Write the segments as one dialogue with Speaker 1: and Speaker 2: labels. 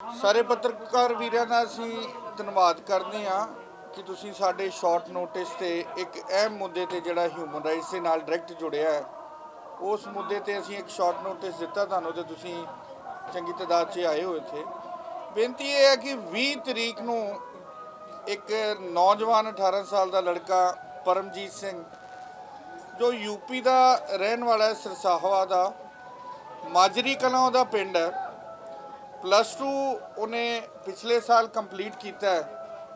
Speaker 1: ਸਾਰੇ ਪੱਤਰਕਾਰ ਵੀਰਾਂ ਦਾ ਅਸੀਂ ਧੰਨਵਾਦ ਕਰਦੇ ਹਾਂ ਕਿ ਤੁਸੀਂ ਸਾਡੇ ਸ਼ਾਰਟ ਨੋਟਿਸ ਤੇ ਇੱਕ ਅਹਿਮ ਮੁੱਦੇ ਤੇ ਜਿਹੜਾ ਹਿਊਮਨ ਰਾਈਟਸ ਦੇ ਨਾਲ ਡਾਇਰੈਕਟ ਜੁੜਿਆ ਹੈ। ਉਸ ਮੁੱਦੇ ਤੇ ਅਸੀਂ ਇੱਕ ਸ਼ਾਰਟ ਨੋਟਿਸ ਦਿੱਤਾ ਤੁਹਾਨੂੰ ਤੇ ਤੁਸੀਂ ਚੰਗੀ ਤਾਦਾਦ 'ਚ ਆਏ ਹੋ ਇੱਥੇ। ਬੇਨਤੀ ਇਹ ਹੈ ਕਿ 20 ਤਰੀਕ ਨੂੰ ਇੱਕ ਨੌਜਵਾਨ 18 ਸਾਲ ਦਾ ਲੜਕਾ ਪਰਮਜੀਤ ਸਿੰਘ ਜੋ ਯੂਪੀ ਦਾ ਰਹਿਣ ਵਾਲਾ ਹੈ, ਸਿਰਸਾਹਵਾ ਦਾ ਮਾਜਰੀ ਕਲਾਂ ਉਹਦਾ ਪਿੰਡ ਹੈ। +2 ਉਹਨੇ ਪਿਛਲੇ ਸਾਲ ਕੰਪਲੀਟ ਕੀਤਾ ਹੈ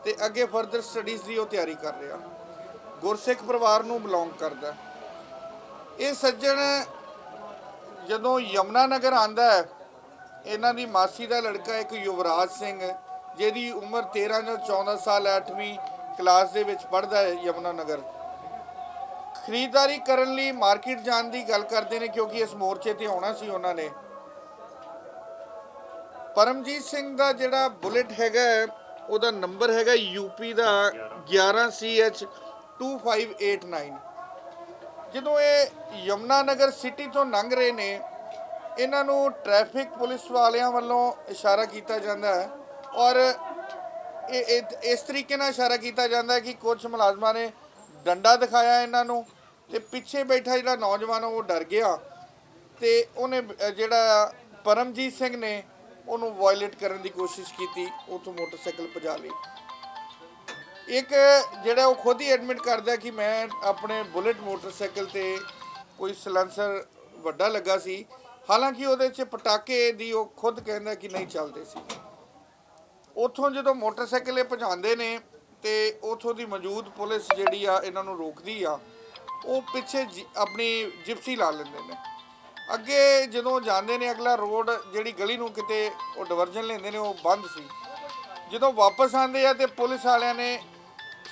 Speaker 1: ਤੇ ਅੱਗੇ ਫਰਦਰ ਸਟੱਡੀਜ਼ ਦੀ ਉਹ ਤਿਆਰੀ ਕਰ ਰਿਹਾ। ਗੁਰਸਿੱਖ ਪਰਿਵਾਰ ਨੂੰ ਬਿਲੋਂਗ ਕਰਦਾ। ਇਹ ਸੱਜਣ ਜਦੋਂ ਯਮੁਨਾ ਨਗਰ ਆਂਦਾ ਹੈ, ਇਹਨਾਂ ਦੀ ਮਾਸੀ ਦਾ ਲੜਕਾ ਇੱਕ ਯੁਵਰਾਜ ਸਿੰਘ ਜਿਹਦੀ ਉਮਰ 13 ਜਾਂ 14 ਸਾਲ 8ਵੀਂ ਕਲਾਸ ਦੇ ਵਿੱਚ ਪੜ੍ਹਦਾ ਹੈ, ਯਮੁਨਾ ਨਗਰ ਖਰੀਦਦਾਰੀ ਕਰਨ ਲਈ ਮਾਰਕੀਟ ਜਾਣ ਦੀ ਗੱਲ ਕਰਦੇ ਨੇ ਕਿਉਂਕਿ ਇਸ ਮੋਰਚੇ ਤੇ ਆਉਣਾ ਸੀ ਉਹਨਾਂ ਨੇ। ਪਰਮਜੀਤ ਸਿੰਘ ਦਾ ਜਿਹੜਾ ਬੁਲਟ ਹੈਗਾ ਉਹਦਾ ਨੰਬਰ ਹੈਗਾ ਯੂਪੀ ਦਾ 11CH2589। ਜਦੋਂ ਇਹ ਯਮੁਨਾ ਨਗਰ ਸਿਟੀ ਤੋਂ ਲੰਘ ਰਹੇ ਨੇ, ਇਹਨਾਂ ਨੂੰ ਟ੍ਰੈਫਿਕ ਪੁਲਿਸ ਵਾਲਿਆਂ ਵੱਲੋਂ ਇਸ਼ਾਰਾ ਕੀਤਾ ਜਾਂਦਾ ਹੈ ਔਰ ਇਸ ਤਰੀਕੇ ਨਾਲ ਇਸ਼ਾਰਾ ਕੀਤਾ ਜਾਂਦਾ ਹੈ ਕਿ ਕੁਝ ਮੁਲਾਜ਼ਮਾਂ ਨੇ ਡੰਡਾ ਦਿਖਾਇਆ ਇਹਨਾਂ ਨੂੰ ਤੇ ਪਿੱਛੇ ਬੈਠਾ ਜਿਹੜਾ ਨੌਜਵਾਨ ਉਹ ਡਰ ਗਿਆ ਤੇ ਉਹਨੇ ਜਿਹੜਾ ਪਰਮਜੀਤ ਸਿੰਘ ਨੇ ਉਹਨੂੰ ਵਾਇਲੇਟ ਕਰਨ ਦੀ ਕੋਸ਼ਿਸ਼ ਕੀਤੀ, ਉੱਥੋਂ ਮੋਟਰਸਾਈਕਲ ਭਜਾ ਲਈ। ਇੱਕ ਜਿਹੜਾ ਉਹ ਖੁਦ ਹੀ ਐਡਮਿਟ ਕਰਦਾ ਕਿ ਮੈਂ ਆਪਣੇ ਬੁਲਟ ਮੋਟਰਸਾਈਕਲ ਤੇ ਕੋਈ ਸਲੈਂਸਰ ਵੱਡਾ ਲੱਗਾ ਸੀ, ਹਾਲਾਂਕਿ ਉਹਦੇ 'ਚ ਪਟਾਕੇ ਦੀ ਉਹ ਖੁਦ ਕਹਿੰਦਾ ਕਿ ਨਹੀਂ ਚੱਲਦੇ ਸੀ। ਉੱਥੋਂ ਜਦੋਂ ਮੋਟਰਸਾਈਕਲ ਇਹ ਭਜਾਉਂਦੇ ਨੇ ਤੇ ਉੱਥੋਂ ਦੀ ਮੌਜੂਦ ਪੁਲਿਸ ਜਿਹੜੀ ਆ ਇਹਨਾਂ ਨੂੰ ਰੋਕਦੀ ਆ, ਉਹ ਪਿੱਛੇ ਆਪਣੀ ਜਿਪਸੀ ਲਾ ਲੈਂਦੇ ਨੇ। ਅੱਗੇ ਜਦੋਂ ਜਾਂਦੇ ਨੇ, ਅਗਲਾ ਰੋਡ ਜਿਹੜੀ ਗਲੀ ਨੂੰ ਕਿਤੇ ਉਹ ਡਿਵਰਜਨ ਲੈਂਦੇ ਨੇ, ਉਹ ਬੰਦ ਸੀ। ਜਦੋਂ ਵਾਪਸ ਆਉਂਦੇ ਆ ਤੇ ਪੁਲਿਸ ਵਾਲਿਆਂ ਨੇ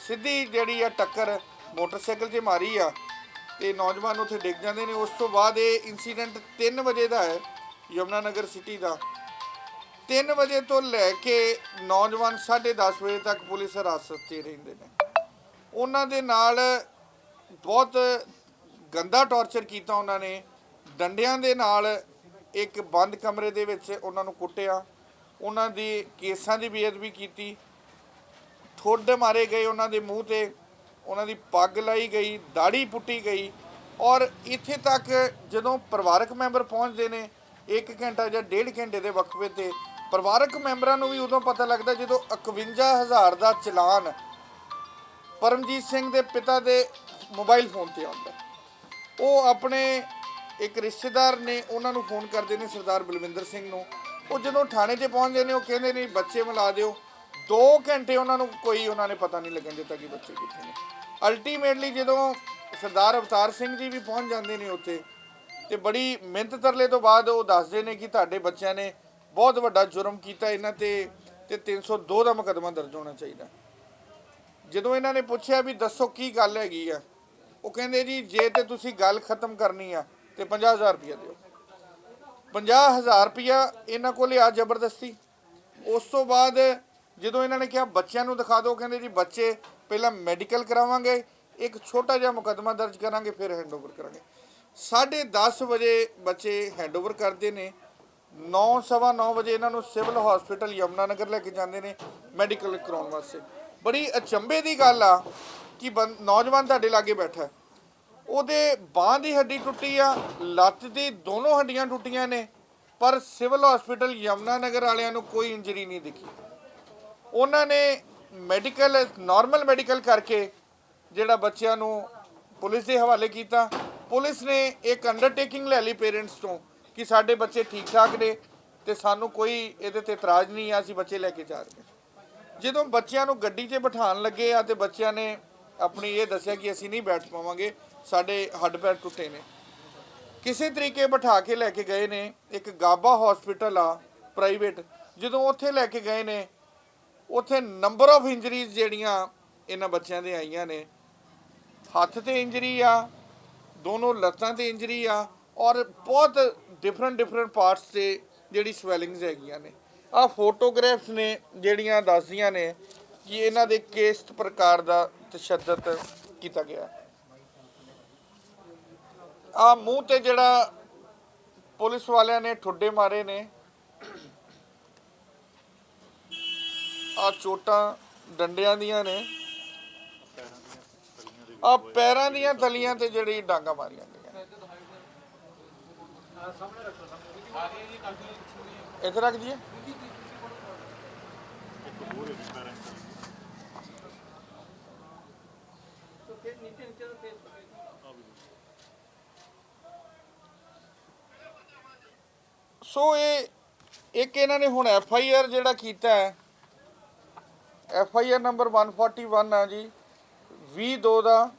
Speaker 1: ਸਿੱਧੀ ਜਿਹੜੀ ਆ ਟੱਕਰ ਮੋਟਰਸਾਈਕਲ 'ਤੇ ਮਾਰੀ ਆ ਤੇ ਨੌਜਵਾਨ ਉੱਥੇ ਡਿੱਗ ਜਾਂਦੇ ਨੇ। ਉਸ ਤੋਂ ਬਾਅਦ ਇਹ ਇਨਸੀਡੈਂਟ 3 ਵਜੇ ਦਾ ਹੈ, ਯਮੁਨਾ ਨਗਰ ਸਿਟੀ ਦਾ। 3 ਵਜੇ ਤੋਂ ਲੈ ਕੇ ਨੌਜਵਾਨ 10:30 ਵਜੇ ਤੱਕ ਪੁਲਿਸ ਹਿਰਾਸਤ 'ਚ ਰਹਿੰਦੇ ਨੇ। ਉਹਨਾਂ ਦੇ ਨਾਲ ਬਹੁਤ ਗੰਦਾ ਟੌਰਚਰ ਕੀਤਾ ਉਹਨਾਂ ਨੇ। ਡੰਡਿਆਂ ਦੇ ਨਾਲ ਇੱਕ ਬੰਦ ਕਮਰੇ ਦੇ ਵਿੱਚ ਉਹਨਾਂ ਨੂੰ ਕੁੱਟਿਆ, ਉਹਨਾਂ ਦੀ ਕੇਸਾਂ ਦੀ ਬੇਅਦਬੀ ਕੀਤੀ, ਠੁੱਡ ਮਾਰੇ ਗਏ ਉਹਨਾਂ ਦੇ ਮੂੰਹ 'ਤੇ, ਉਹਨਾਂ ਦੀ ਪੱਗ ਲਾਈ ਗਈ, ਦਾੜੀ ਪੁੱਟੀ ਗਈ। ਔਰ ਇੱਥੇ ਤੱਕ ਜਦੋਂ ਪਰਿਵਾਰਕ ਮੈਂਬਰ ਪਹੁੰਚਦੇ ਨੇ 1 ਘੰਟਾ ਜਾਂ 1.5 ਘੰਟੇ ਦੇ ਵਕਫੇ 'ਤੇ, ਪਰਿਵਾਰਕ ਮੈਂਬਰਾਂ ਨੂੰ ਵੀ ਉਦੋਂ ਪਤਾ ਲੱਗਦਾ ਜਦੋਂ 51,000 ਦਾ ਚਲਾਨ ਪਰਮਜੀਤ ਸਿੰਘ ਦੇ ਪਿਤਾ ਦੇ ਮੋਬਾਈਲ ਫੋਨ 'ਤੇ ਆਉਂਦਾ। ਉਹ ਆਪਣੇ ਇੱਕ ਰਿਸ਼ਤੇਦਾਰ ਨੇ ਉਹਨਾਂ ਨੂੰ ਫੋਨ ਕਰਦੇ ਨੇ, ਸਰਦਾਰ ਬਲਵਿੰਦਰ ਸਿੰਘ ਨੂੰ। ਉਹ ਜਦੋਂ ਥਾਣੇ 'ਤੇ ਪਹੁੰਚਦੇ ਨੇ, ਉਹ ਕਹਿੰਦੇ ਨੇ ਬੱਚੇ ਮਿਲਾ ਦਿਓ। 2 ਘੰਟੇ ਉਹਨਾਂ ਨੇ ਪਤਾ ਨਹੀਂ ਲੱਗਣ ਦਿੱਤਾ ਕਿ ਬੱਚੇ ਕਿੱਥੇ ਨੇ। ਅਲਟੀਮੇਟਲੀ ਜਦੋਂ ਸਰਦਾਰ ਅਵਤਾਰ ਸਿੰਘ ਜੀ ਵੀ ਪਹੁੰਚ ਜਾਂਦੇ ਨੇ ਉੱਥੇ ਤੇ ਬੜੀ ਮਿਹਨਤ ਤਰਲੇ ਤੋਂ ਬਾਅਦ ਉਹ ਦੱਸਦੇ ਨੇ ਕਿ ਤੁਹਾਡੇ ਬੱਚਿਆਂ ਨੇ ਬਹੁਤ ਵੱਡਾ ਜੁਰਮ ਕੀਤਾ, ਇਹਨਾਂ ਤੇ 302 ਦਾ ਮੁਕੱਦਮਾ ਦਰਜ ਹੋਣਾ ਚਾਹੀਦਾ। ਜਦੋਂ ਇਹਨਾਂ ਨੇ ਪੁੱਛਿਆ ਵੀ ਦੱਸੋ ਕੀ ਗੱਲ ਹੈਗੀ ਆ, ਉਹ ਕਹਿੰਦੇ ਜੀ ਜੇ ਤੇ ਤੁਸੀਂ ਗੱਲ ਖਤਮ ਕਰਨੀ ਆ ਤੇ 50,000 ਰੁਪਇਆ ਦਿਓ। 50,000 ਰੁਪਇਆ ਇਹਨਾਂ ਕੋਲ ਆ ਜ਼ਬਰਦਸਤੀ। ਉਸ ਤੋਂ ਬਾਅਦ ਜਦੋਂ ਇਹਨਾਂ ਨੇ ਕਿਹਾ ਬੱਚਿਆਂ ਨੂੰ ਦਿਖਾ ਦਿਓ, ਕਹਿੰਦੇ ਜੀ ਬੱਚੇ ਪਹਿਲਾਂ ਮੈਡੀਕਲ ਕਰਾਵਾਂਗੇ, ਇੱਕ ਛੋਟਾ ਜਿਹਾ ਮੁਕੱਦਮਾ ਦਰਜ ਕਰਾਂਗੇ, ਫਿਰ ਹੈਂਡਓਵਰ ਕਰਾਂਗੇ। 10:30 ਵਜੇ ਬੱਚੇ ਹੈਂਡਓਵਰ ਕਰਦੇ ਨੇ। 9:15 ਵਜੇ ਇਹਨਾਂ ਨੂੰ ਸਿਵਲ ਹਸਪੀਟਲ ਯਮੁਨਾ ਨਗਰ ਲੈ ਕੇ ਜਾਂਦੇ ਨੇ ਮੈਡੀਕਲ ਕਰਾਉਣ ਵਾਸਤੇ। ਬੜੀ ਅਚੰਭੇ ਦੀ ਗੱਲ ਆ ਕਿ ਨੌਜਵਾਨ ਤੁਹਾਡੇ ਲਾਗੇ ਬੈਠਾ, ਉਹਦੇ ਬਾਂਹ ਦੀ ਹੱਡੀ ਟੁੱਟੀ ਆ, ਲੱਤ ਦੀ ਦੋਨੋਂ ਹੱਡੀਆਂ ਟੁੱਟੀਆਂ ਨੇ, ਪਰ ਸਿਵਲ ਹਸਪੀਟਲ ਯਮੁਨਾ ਨਗਰ ਵਾਲਿਆਂ ਨੂੰ ਕੋਈ ਇੰਜਰੀ ਨਹੀਂ ਦਿਖੀ। ਉਹਨਾਂ ਨੇ ਮੈਡੀਕਲ ਨਾਰਮਲ ਮੈਡੀਕਲ ਕਰਕੇ ਜਿਹੜਾ ਬੱਚਿਆਂ ਨੂੰ ਪੁਲਿਸ ਦੇ ਹਵਾਲੇ ਕੀਤਾ। ਪੁਲਿਸ ਨੇ ਇੱਕ ਅੰਡਰਟੇਕਿੰਗ ਲੈ ਲਈ ਪੇਰੈਂਟਸ ਤੋਂ ਕਿ ਸਾਡੇ ਬੱਚੇ ਠੀਕ ਠਾਕ ਨੇ ਤੇ ਸਾਨੂੰ ਕੋਈ ਇਹਦੇ 'ਤੇ ਇਤਰਾਜ਼ ਨਹੀਂ ਆ, ਅਸੀਂ ਬੱਚੇ ਲੈ ਕੇ ਜਾ ਰਹੇ। ਜਦੋਂ ਬੱਚਿਆਂ ਨੂੰ ਗੱਡੀ 'ਚ ਬਿਠਾਉਣ ਲੱਗੇ ਆ ਤੇ ਬੱਚਿਆਂ ਨੇ ਆਪਣੀ ਇਹ ਦੱਸਿਆ ਕਿ ਅਸੀਂ ਨਹੀਂ ਬੈਠ ਪਾਵਾਂਗੇ, ਸਾਡੇ ਹੱਡ ਪੈਰ ਟੁੱਟੇ ਨੇ। ਕਿਸੇ ਤਰੀਕੇ ਬਿਠਾ ਕੇ ਲੈ ਕੇ ਗਏ ਨੇ। ਇੱਕ ਗਾਬਾ ਹਸਪੀਟਲ ਆ ਪ੍ਰਾਈਵੇਟ, ਜਦੋਂ ਉੱਥੇ ਲੈ ਕੇ ਗਏ ਨੇ, ਉੱਥੇ ਨੰਬਰ ਆਫ ਇੰਜਰੀਜ਼ ਜਿਹੜੀਆਂ ਇਹਨਾਂ ਬੱਚਿਆਂ ਦੇ ਆਈਆਂ ਨੇ। ਹੱਥ 'ਤੇ ਇੰਜਰੀ ਆ, ਦੋਨੋਂ ਲੱਤਾਂ 'ਤੇ ਇੰਜਰੀ ਆ ਔਰ ਬਹੁਤ ਡਿਫਰੈਂਟ ਪਾਰਟਸ 'ਤੇ ਜਿਹੜੀ ਸਵੈਲਿੰਗਸ ਹੈਗੀਆਂ ਨੇ। ਆਹ ਫੋਟੋਗ੍ਰਾਫਸ ਨੇ ਜਿਹੜੀਆਂ ਦੱਸਦੀਆਂ ਨੇ ਕਿ ਇਹਨਾਂ ਦੇ ਕਿਸ ਪ੍ਰਕਾਰ ਦਾ ਤਸ਼ੱਦਦ ਕੀਤਾ ਗਿਆ। ਆ ਮੂੰਹ 'ਤੇ ਜਿਹੜਾ ਪੁਲਿਸ ਵਾਲਿਆਂ ਨੇ ਠੁੱਡੇ ਮਾਰੇ ਨੇ, ਆ ਚੋਟਾਂ ਡੰਡਿਆਂ ਦੀਆਂ ਨੇ, ਆ ਪੈਰਾਂ ਦੀਆਂ ਤਲੀਆਂ ਤੇ ਜਿਹੜੀ ਡਾਂਗਾ ਮਾਰੀਆਂ ਗਈਆਂ। ਇੱਥੇ ਰੱਖ ਦਈਏ। ਸੋ ਇਹ ਇੱਕ ਇਹਨਾਂ ਨੇ ਹੁਣ FIR ਜਿਹੜਾ ਕੀਤਾ ਹੈ, FIR ਨੰਬਰ 141 ਆ ਜੀ 22 ਦਾ,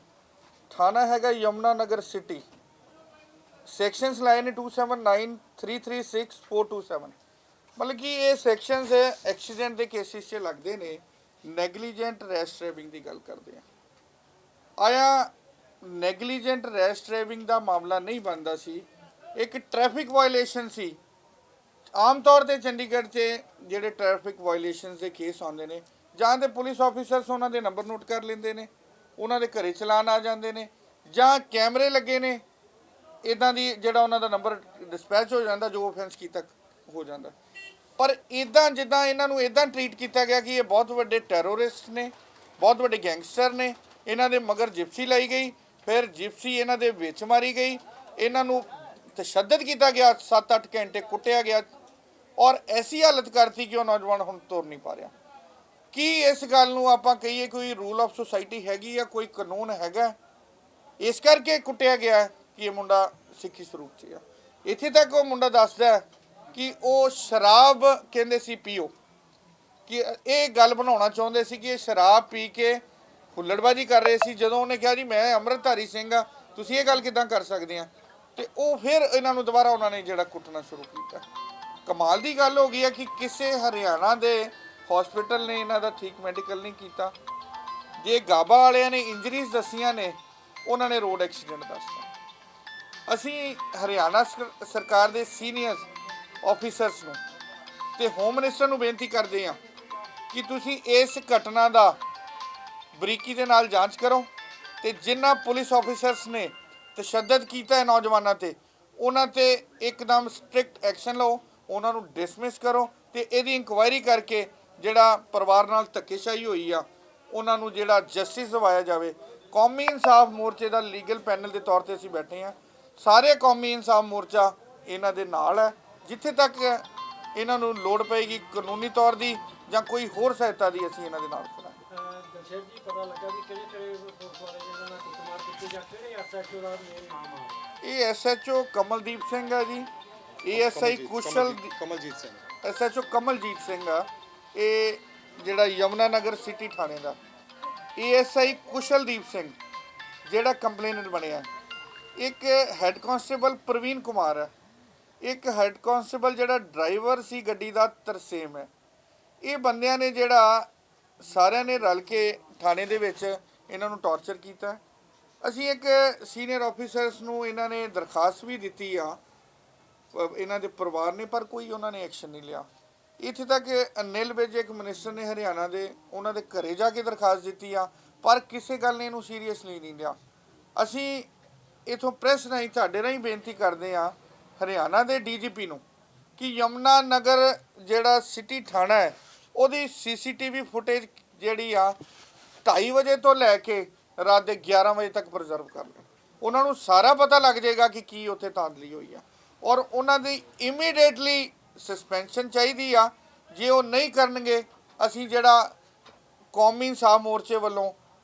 Speaker 1: ਥਾਣਾ ਹੈਗਾ ਯਮੁਨਾ ਨਗਰ ਸਿਟੀ। ਸੈਕਸ਼ਨਸ ਲਾਏ ਨੇ 279 336 427। ਮਤਲਬ ਕਿ ਇਹ ਸੈਕਸ਼ਨਸ ਐਕਸੀਡੈਂਟ ਦੇ ਕੇਸਿਸ 'ਚ ਲੱਗਦੇ ਨੇ। ਨੈਗਲੀਜੈਂਟ ਰੈਸ਼ ਡਰਾਈਵਿੰਗ ਦੀ ਗੱਲ ਕਰਦੇ ਆ। ਆਇਆ ਨੈਗਲੀਜੈਂਟ ਰੈਸ਼ ਡਰਾਈਵਿੰਗ ਦਾ ਮਾਮਲਾ ਨਹੀਂ ਬਣਦਾ ਸੀ, ਇੱਕ ਟ੍ਰੈਫਿਕ ਵਾਇਲੇਸ਼ਨ ਸੀ। ਆਮ ਤੌਰ ਤੇ ਚੰਡੀਗੜ੍ਹ 'ਚ ਜਿਹੜੇ ਟ੍ਰੈਫਿਕ ਵਾਇਲੇਸ਼ਨਸ ਦੇ ਕੇਸ ਆਉਂਦੇ ਨੇ, ਜਾਂ ਤੇ ਪੁਲਿਸ ਆਫੀਸਰਸ ਉਹਨਾਂ ਦੇ ਨੰਬਰ ਨੋਟ ਕਰ ਲੈਂਦੇ ਨੇ, ਉਹਨਾਂ ਦੇ ਘਰੇ ਚਲਾਨ ਆ ਜਾਂਦੇ ਨੇ, ਜਾਂ ਕੈਮਰੇ ਲੱਗੇ ਨੇ, ਇੱਦਾਂ ਦੀ ਜਿਹੜਾ ਉਹਨਾਂ ਦਾ ਨੰਬਰ ਡਿਸਪੈਚ ਹੋ ਜਾਂਦਾ, ਜੋ ਆਫੈਂਸ ਕੀਤਾ ਹੋ ਜਾਂਦਾ। ਪਰ ਇੱਦਾਂ ਜਿੱਦਾਂ ਇਹਨਾਂ ਨੂੰ ਇੱਦਾਂ ਟਰੀਟ ਕੀਤਾ ਗਿਆ ਕਿ ਇਹ ਬਹੁਤ ਵੱਡੇ ਟੈਰੋਰਿਸਟ ਨੇ, ਬਹੁਤ ਵੱਡੇ ਗੈਂਗਸਟਰ ਨੇ। ਇਹਨਾਂ ਦੇ ਮਗਰ ਜਿਪਸੀ ਲਾਈ ਗਈ, ਫਿਰ ਜਿਪਸੀ ਇਹਨਾਂ ਦੇ ਵਿੱਚ ਮਾਰੀ ਗਈ, ਇਹਨਾਂ ਨੂੰ ਤਸ਼ੱਦਦ ਕੀਤਾ ਗਿਆ, 7-8 ਘੰਟੇ ਕੁੱਟਿਆ ਗਿਆ, ਔਰ ਐਸੀ ਹਾਲਤ ਕਰਤੀ ਕਿ ਉਹ ਨੌਜਵਾਨ ਹੁਣ ਤੁਰ ਨਹੀਂ ਪਾ ਰਿਹਾ। ਕੀ ਇਸ ਗੱਲ ਨੂੰ ਆਪਾਂ ਕਹੀਏ ਕੋਈ ਰੂਲ ਆਫ ਸੁਸਾਇਟੀ ਹੈਗੀ ਜਾਂ ਕੋਈ ਕਾਨੂੰਨ ਹੈਗਾ? ਇਸ ਕਰਕੇ ਕੁੱਟਿਆ ਗਿਆ ਕਿ ਇਹ ਮੁੰਡਾ ਸਿੱਖੀ ਸਰੂਪ 'ਚ ਆ। ਇੱਥੇ ਤੱਕ ਉਹ ਮੁੰਡਾ ਦੱਸਦਾ ਕਿ ਉਹ ਸ਼ਰਾਬ ਕਹਿੰਦੇ ਸੀ ਪੀਓ, ਕਿ ਇਹ ਗੱਲ ਬਣਾਉਣਾ ਚਾਹੁੰਦੇ ਸੀ ਕਿ ਇਹ ਸ਼ਰਾਬ ਪੀ ਕੇ ਹੁੱਲੜਬਾਜ਼ੀ ਕਰ ਰਹੇ ਸੀ। ਜਦੋਂ ਉਹਨੇ ਕਿਹਾ ਜੀ ਮੈਂ ਅੰਮ੍ਰਿਤਧਾਰੀ ਸਿੰਘ ਆ, ਤੁਸੀਂ ਇਹ ਗੱਲ ਕਿੱਦਾਂ ਕਰ ਸਕਦੇ ਆ, ਤੇ ਉਹ ਫਿਰ ਇਹਨਾਂ ਨੂੰ ਦੁਬਾਰਾ ਉਹਨਾਂ ਨੇ ਜਿਹੜਾ ਕੁੱਟਣਾ ਸ਼ੁਰੂ ਕੀਤਾ। ਕਮਾਲ ਦੀ ਗੱਲ ਹੋ ਗਈ ਹੈ ਕਿ ਕਿਸੇ ਹਰਿਆਣਾ ਦੇ ਹਸਪੀਟਲ ਨੇ ਇਹਨਾਂ ਦਾ ਠੀਕ ਮੈਡੀਕਲ ਨਹੀਂ ਕੀਤਾ। ਜੇ ਗਾਬਾ ਵਾਲਿਆਂ ਨੇ ਇੰਜਰੀਜ਼ ਦੱਸੀਆਂ ਨੇ, ਉਹਨਾਂ ਨੇ ਰੋਡ ਐਕਸੀਡੈਂਟ ਦੱਸਤਾ। ਅਸੀਂ ਹਰਿਆਣਾ ਸਰਕਾਰ ਦੇ ਸੀਨੀਅਰ ਆਫੀਸਰਸ ਨੂੰ ਤੇ ਹੋਮ ਮਿਨਿਸਟਰ ਨੂੰ ਬੇਨਤੀ ਕਰਦੇ ਹਾਂ ਕਿ ਤੁਸੀਂ ਇਸ ਘਟਨਾ ਦਾ ਬਰੀਕੀ ਦੇ ਨਾਲ ਜਾਂਚ ਕਰੋ, ਤੇ ਜਿਨ੍ਹਾਂ ਪੁਲਿਸ ਆਫੀਸਰਸ ਨੇ ਤਸ਼ੱਦਦ ਕੀਤਾ ਹੈ ਨੌਜਵਾਨਾਂ ਤੇ, ਉਹਨਾਂ ਤੇ ਇੱਕਦਮ ਸਟ੍ਰਿਕਟ ਐਕਸ਼ਨ ਲਓ, ਉਹਨਾਂ ਨੂੰ ਡਿਸਮਿਸ ਕਰੋ, ਤੇ ਇਹਦੀ ਇਨਕੁਆਇਰੀ ਕਰਕੇ ਜਿਹੜਾ ਪਰਿਵਾਰ ਨਾਲ ਧੱਕੇਸ਼ਾਹੀ ਹੋਈ ਆ, ਉਹਨਾਂ ਨੂੰ ਜਿਹੜਾ ਜਸਟਿਸ ਦਿਵਾਇਆ ਜਾਵੇ। ਕੌਮੀ ਇਨਸਾਫ ਮੋਰਚੇ ਦਾ ਲੀਗਲ ਪੈਨਲ ਦੇ ਤੌਰ ਤੇ ਅਸੀਂ ਬੈਠੇ ਹਾਂ। ਸਾਰੇ ਕੌਮੀ ਇਨਸਾਫ ਮੋਰਚਾ ਇਹਨਾਂ ਦੇ ਨਾਲ ਹੈ। ਜਿੱਥੇ ਤੱਕ ਇਹਨਾਂ ਨੂੰ ਲੋੜ ਪਏਗੀ ਕਾਨੂੰਨੀ ਤੌਰ ਦੀ ਜਾਂ ਕੋਈ ਹੋਰ ਸਹਾਇਤਾ ਦੀ, ਅਸੀਂ ਇਹਨਾਂ ਦੇ ਨਾਲ ਖੜਾਂਗੇ।
Speaker 2: ਦਰਸ਼ਕ ਜੀ, ਪਤਾ ਲੱਗਾ ਵੀ ਕਿਹੜੇ ਪੁਲਿਸ ਵਾਲੇ ਜਿਹਨਾਂ ਨਾਲ ਕੁੱਟਮਾਰ ਕੀਤੀ ਜਾਂ ਕਿਹੜੇ ਐਸਐਚਓ ਦਾ ਮੇਨ ਨਾਮ ਆ?
Speaker 1: ਇਹ SHO ਕਮਲਦੀਪ ਸਿੰਘ ਆ ਜੀ, ASI
Speaker 3: ਕਮਲਜੀਤ ਸਿੰਘ,
Speaker 1: SHO ਕਮਲਜੀਤ ਸਿੰਘ ਆ। ਇਹ ਜਿਹੜਾ ਯਮੁਨਾ ਨਗਰ ਸਿਟੀ ਥਾਣੇ ਦਾ। ASI ਕੁਸ਼ਲਦੀਪ ਸਿੰਘ ਜਿਹੜਾ ਕੰਪਲੇਨੈਂਟ ਬਣਿਆ। ਇੱਕ ਹੈੱਡ ਕਾਂਸਟੇਬਲ ਪ੍ਰਵੀਨ ਕੁਮਾਰ ਹੈ। ਇੱਕ ਹੈੱਡ ਕਾਂਸਟੇਬਲ ਜਿਹੜਾ ਡਰਾਈਵਰ ਸੀ ਗੱਡੀ ਦਾ ਤਰਸੇਮ ਹੈ। ਇਹ ਬੰਦਿਆਂ ਨੇ ਜਿਹੜਾ ਸਾਰਿਆਂ ਨੇ ਰਲ ਕੇ ਥਾਣੇ ਦੇ ਵਿੱਚ ਇਹਨਾਂ ਨੂੰ ਟਾਰਚਰ ਕੀਤਾ। ਅਸੀਂ ਇੱਕ ਸੀਨੀਅਰ ਆਫੀਸਰਸ ਨੂੰ ਇਹਨਾਂ ਨੇ ਦਰਖਾਸਤ ਵੀ ਦਿੱਤੀ ਆ, ਇਹਨਾਂ ਦੇ ਪਰਿਵਾਰ ਨੇ, ਪਰ ਕੋਈ ਉਹਨਾਂ ਨੇ ਐਕਸ਼ਨ ਨਹੀਂ ਲਿਆ। ਇੱਥੇ ਤੱਕ ਅਨਿਲ ਵਿਜ ਇੱਕ ਮਿਨਿਸਟਰ ਨੇ ਹਰਿਆਣਾ ਦੇ, ਉਹਨਾਂ ਦੇ ਘਰੇ ਜਾ ਕੇ ਦਰਖਾਸਤ ਦਿੱਤੀ ਆ, ਪਰ ਕਿਸੇ ਗੱਲ ਨੇ ਇਹਨੂੰ ਸੀਰੀਅਸਲੀ ਨਹੀਂ ਲਿਆ। ਅਸੀਂ ਇਥੋਂ ਪ੍ਰੈਸ ਰਾਹੀਂ ਤੁਹਾਡੇ ਰਾਹੀਂ ਬੇਨਤੀ ਕਰਦੇ ਹਾਂ ਹਰਿਆਣਾ ਦੇ DGP ਨੂੰ ਕਿ ਯਮੁਨਾ ਨਗਰ ਜਿਹੜਾ ਸਿਟੀ ਥਾਣਾ ਹੈ, ਉਹਦੀ CCTV ਫੁਟੇਜ ਜਿਹੜੀ ਆ 2:30 ਵਜੇ ਤੋਂ ਲੈ ਕੇ ਰਾਤ ਦੇ 11 ਵਜੇ ਤੱਕ ਪ੍ਰੀਜ਼ਰਵ ਕਰ ਲੈਣ। ਉਹਨਾਂ ਨੂੰ ਸਾਰਾ ਪਤਾ ਲੱਗ ਜਾਏਗਾ ਕਿ ਕੀ ਉੱਥੇ ਧਾਂਦਲੀ ਹੋਈ ਆ, ਔਰ ਉਹਨਾਂ ਦੀ ਇਮੀਡੀਏਟਲੀ ਸਸਪੈਂਸ਼ਨ ਚਾਹੀਦੀ ਆ। ਜੇ ਉਹ ਨਹੀਂ ਕਰਨਗੇ, ਅਸੀਂ ਜਿਹੜਾ ਕੌਮੀ ਇਨਸਾਫ ਮੋਰਚੇ ਵੱਲੋਂ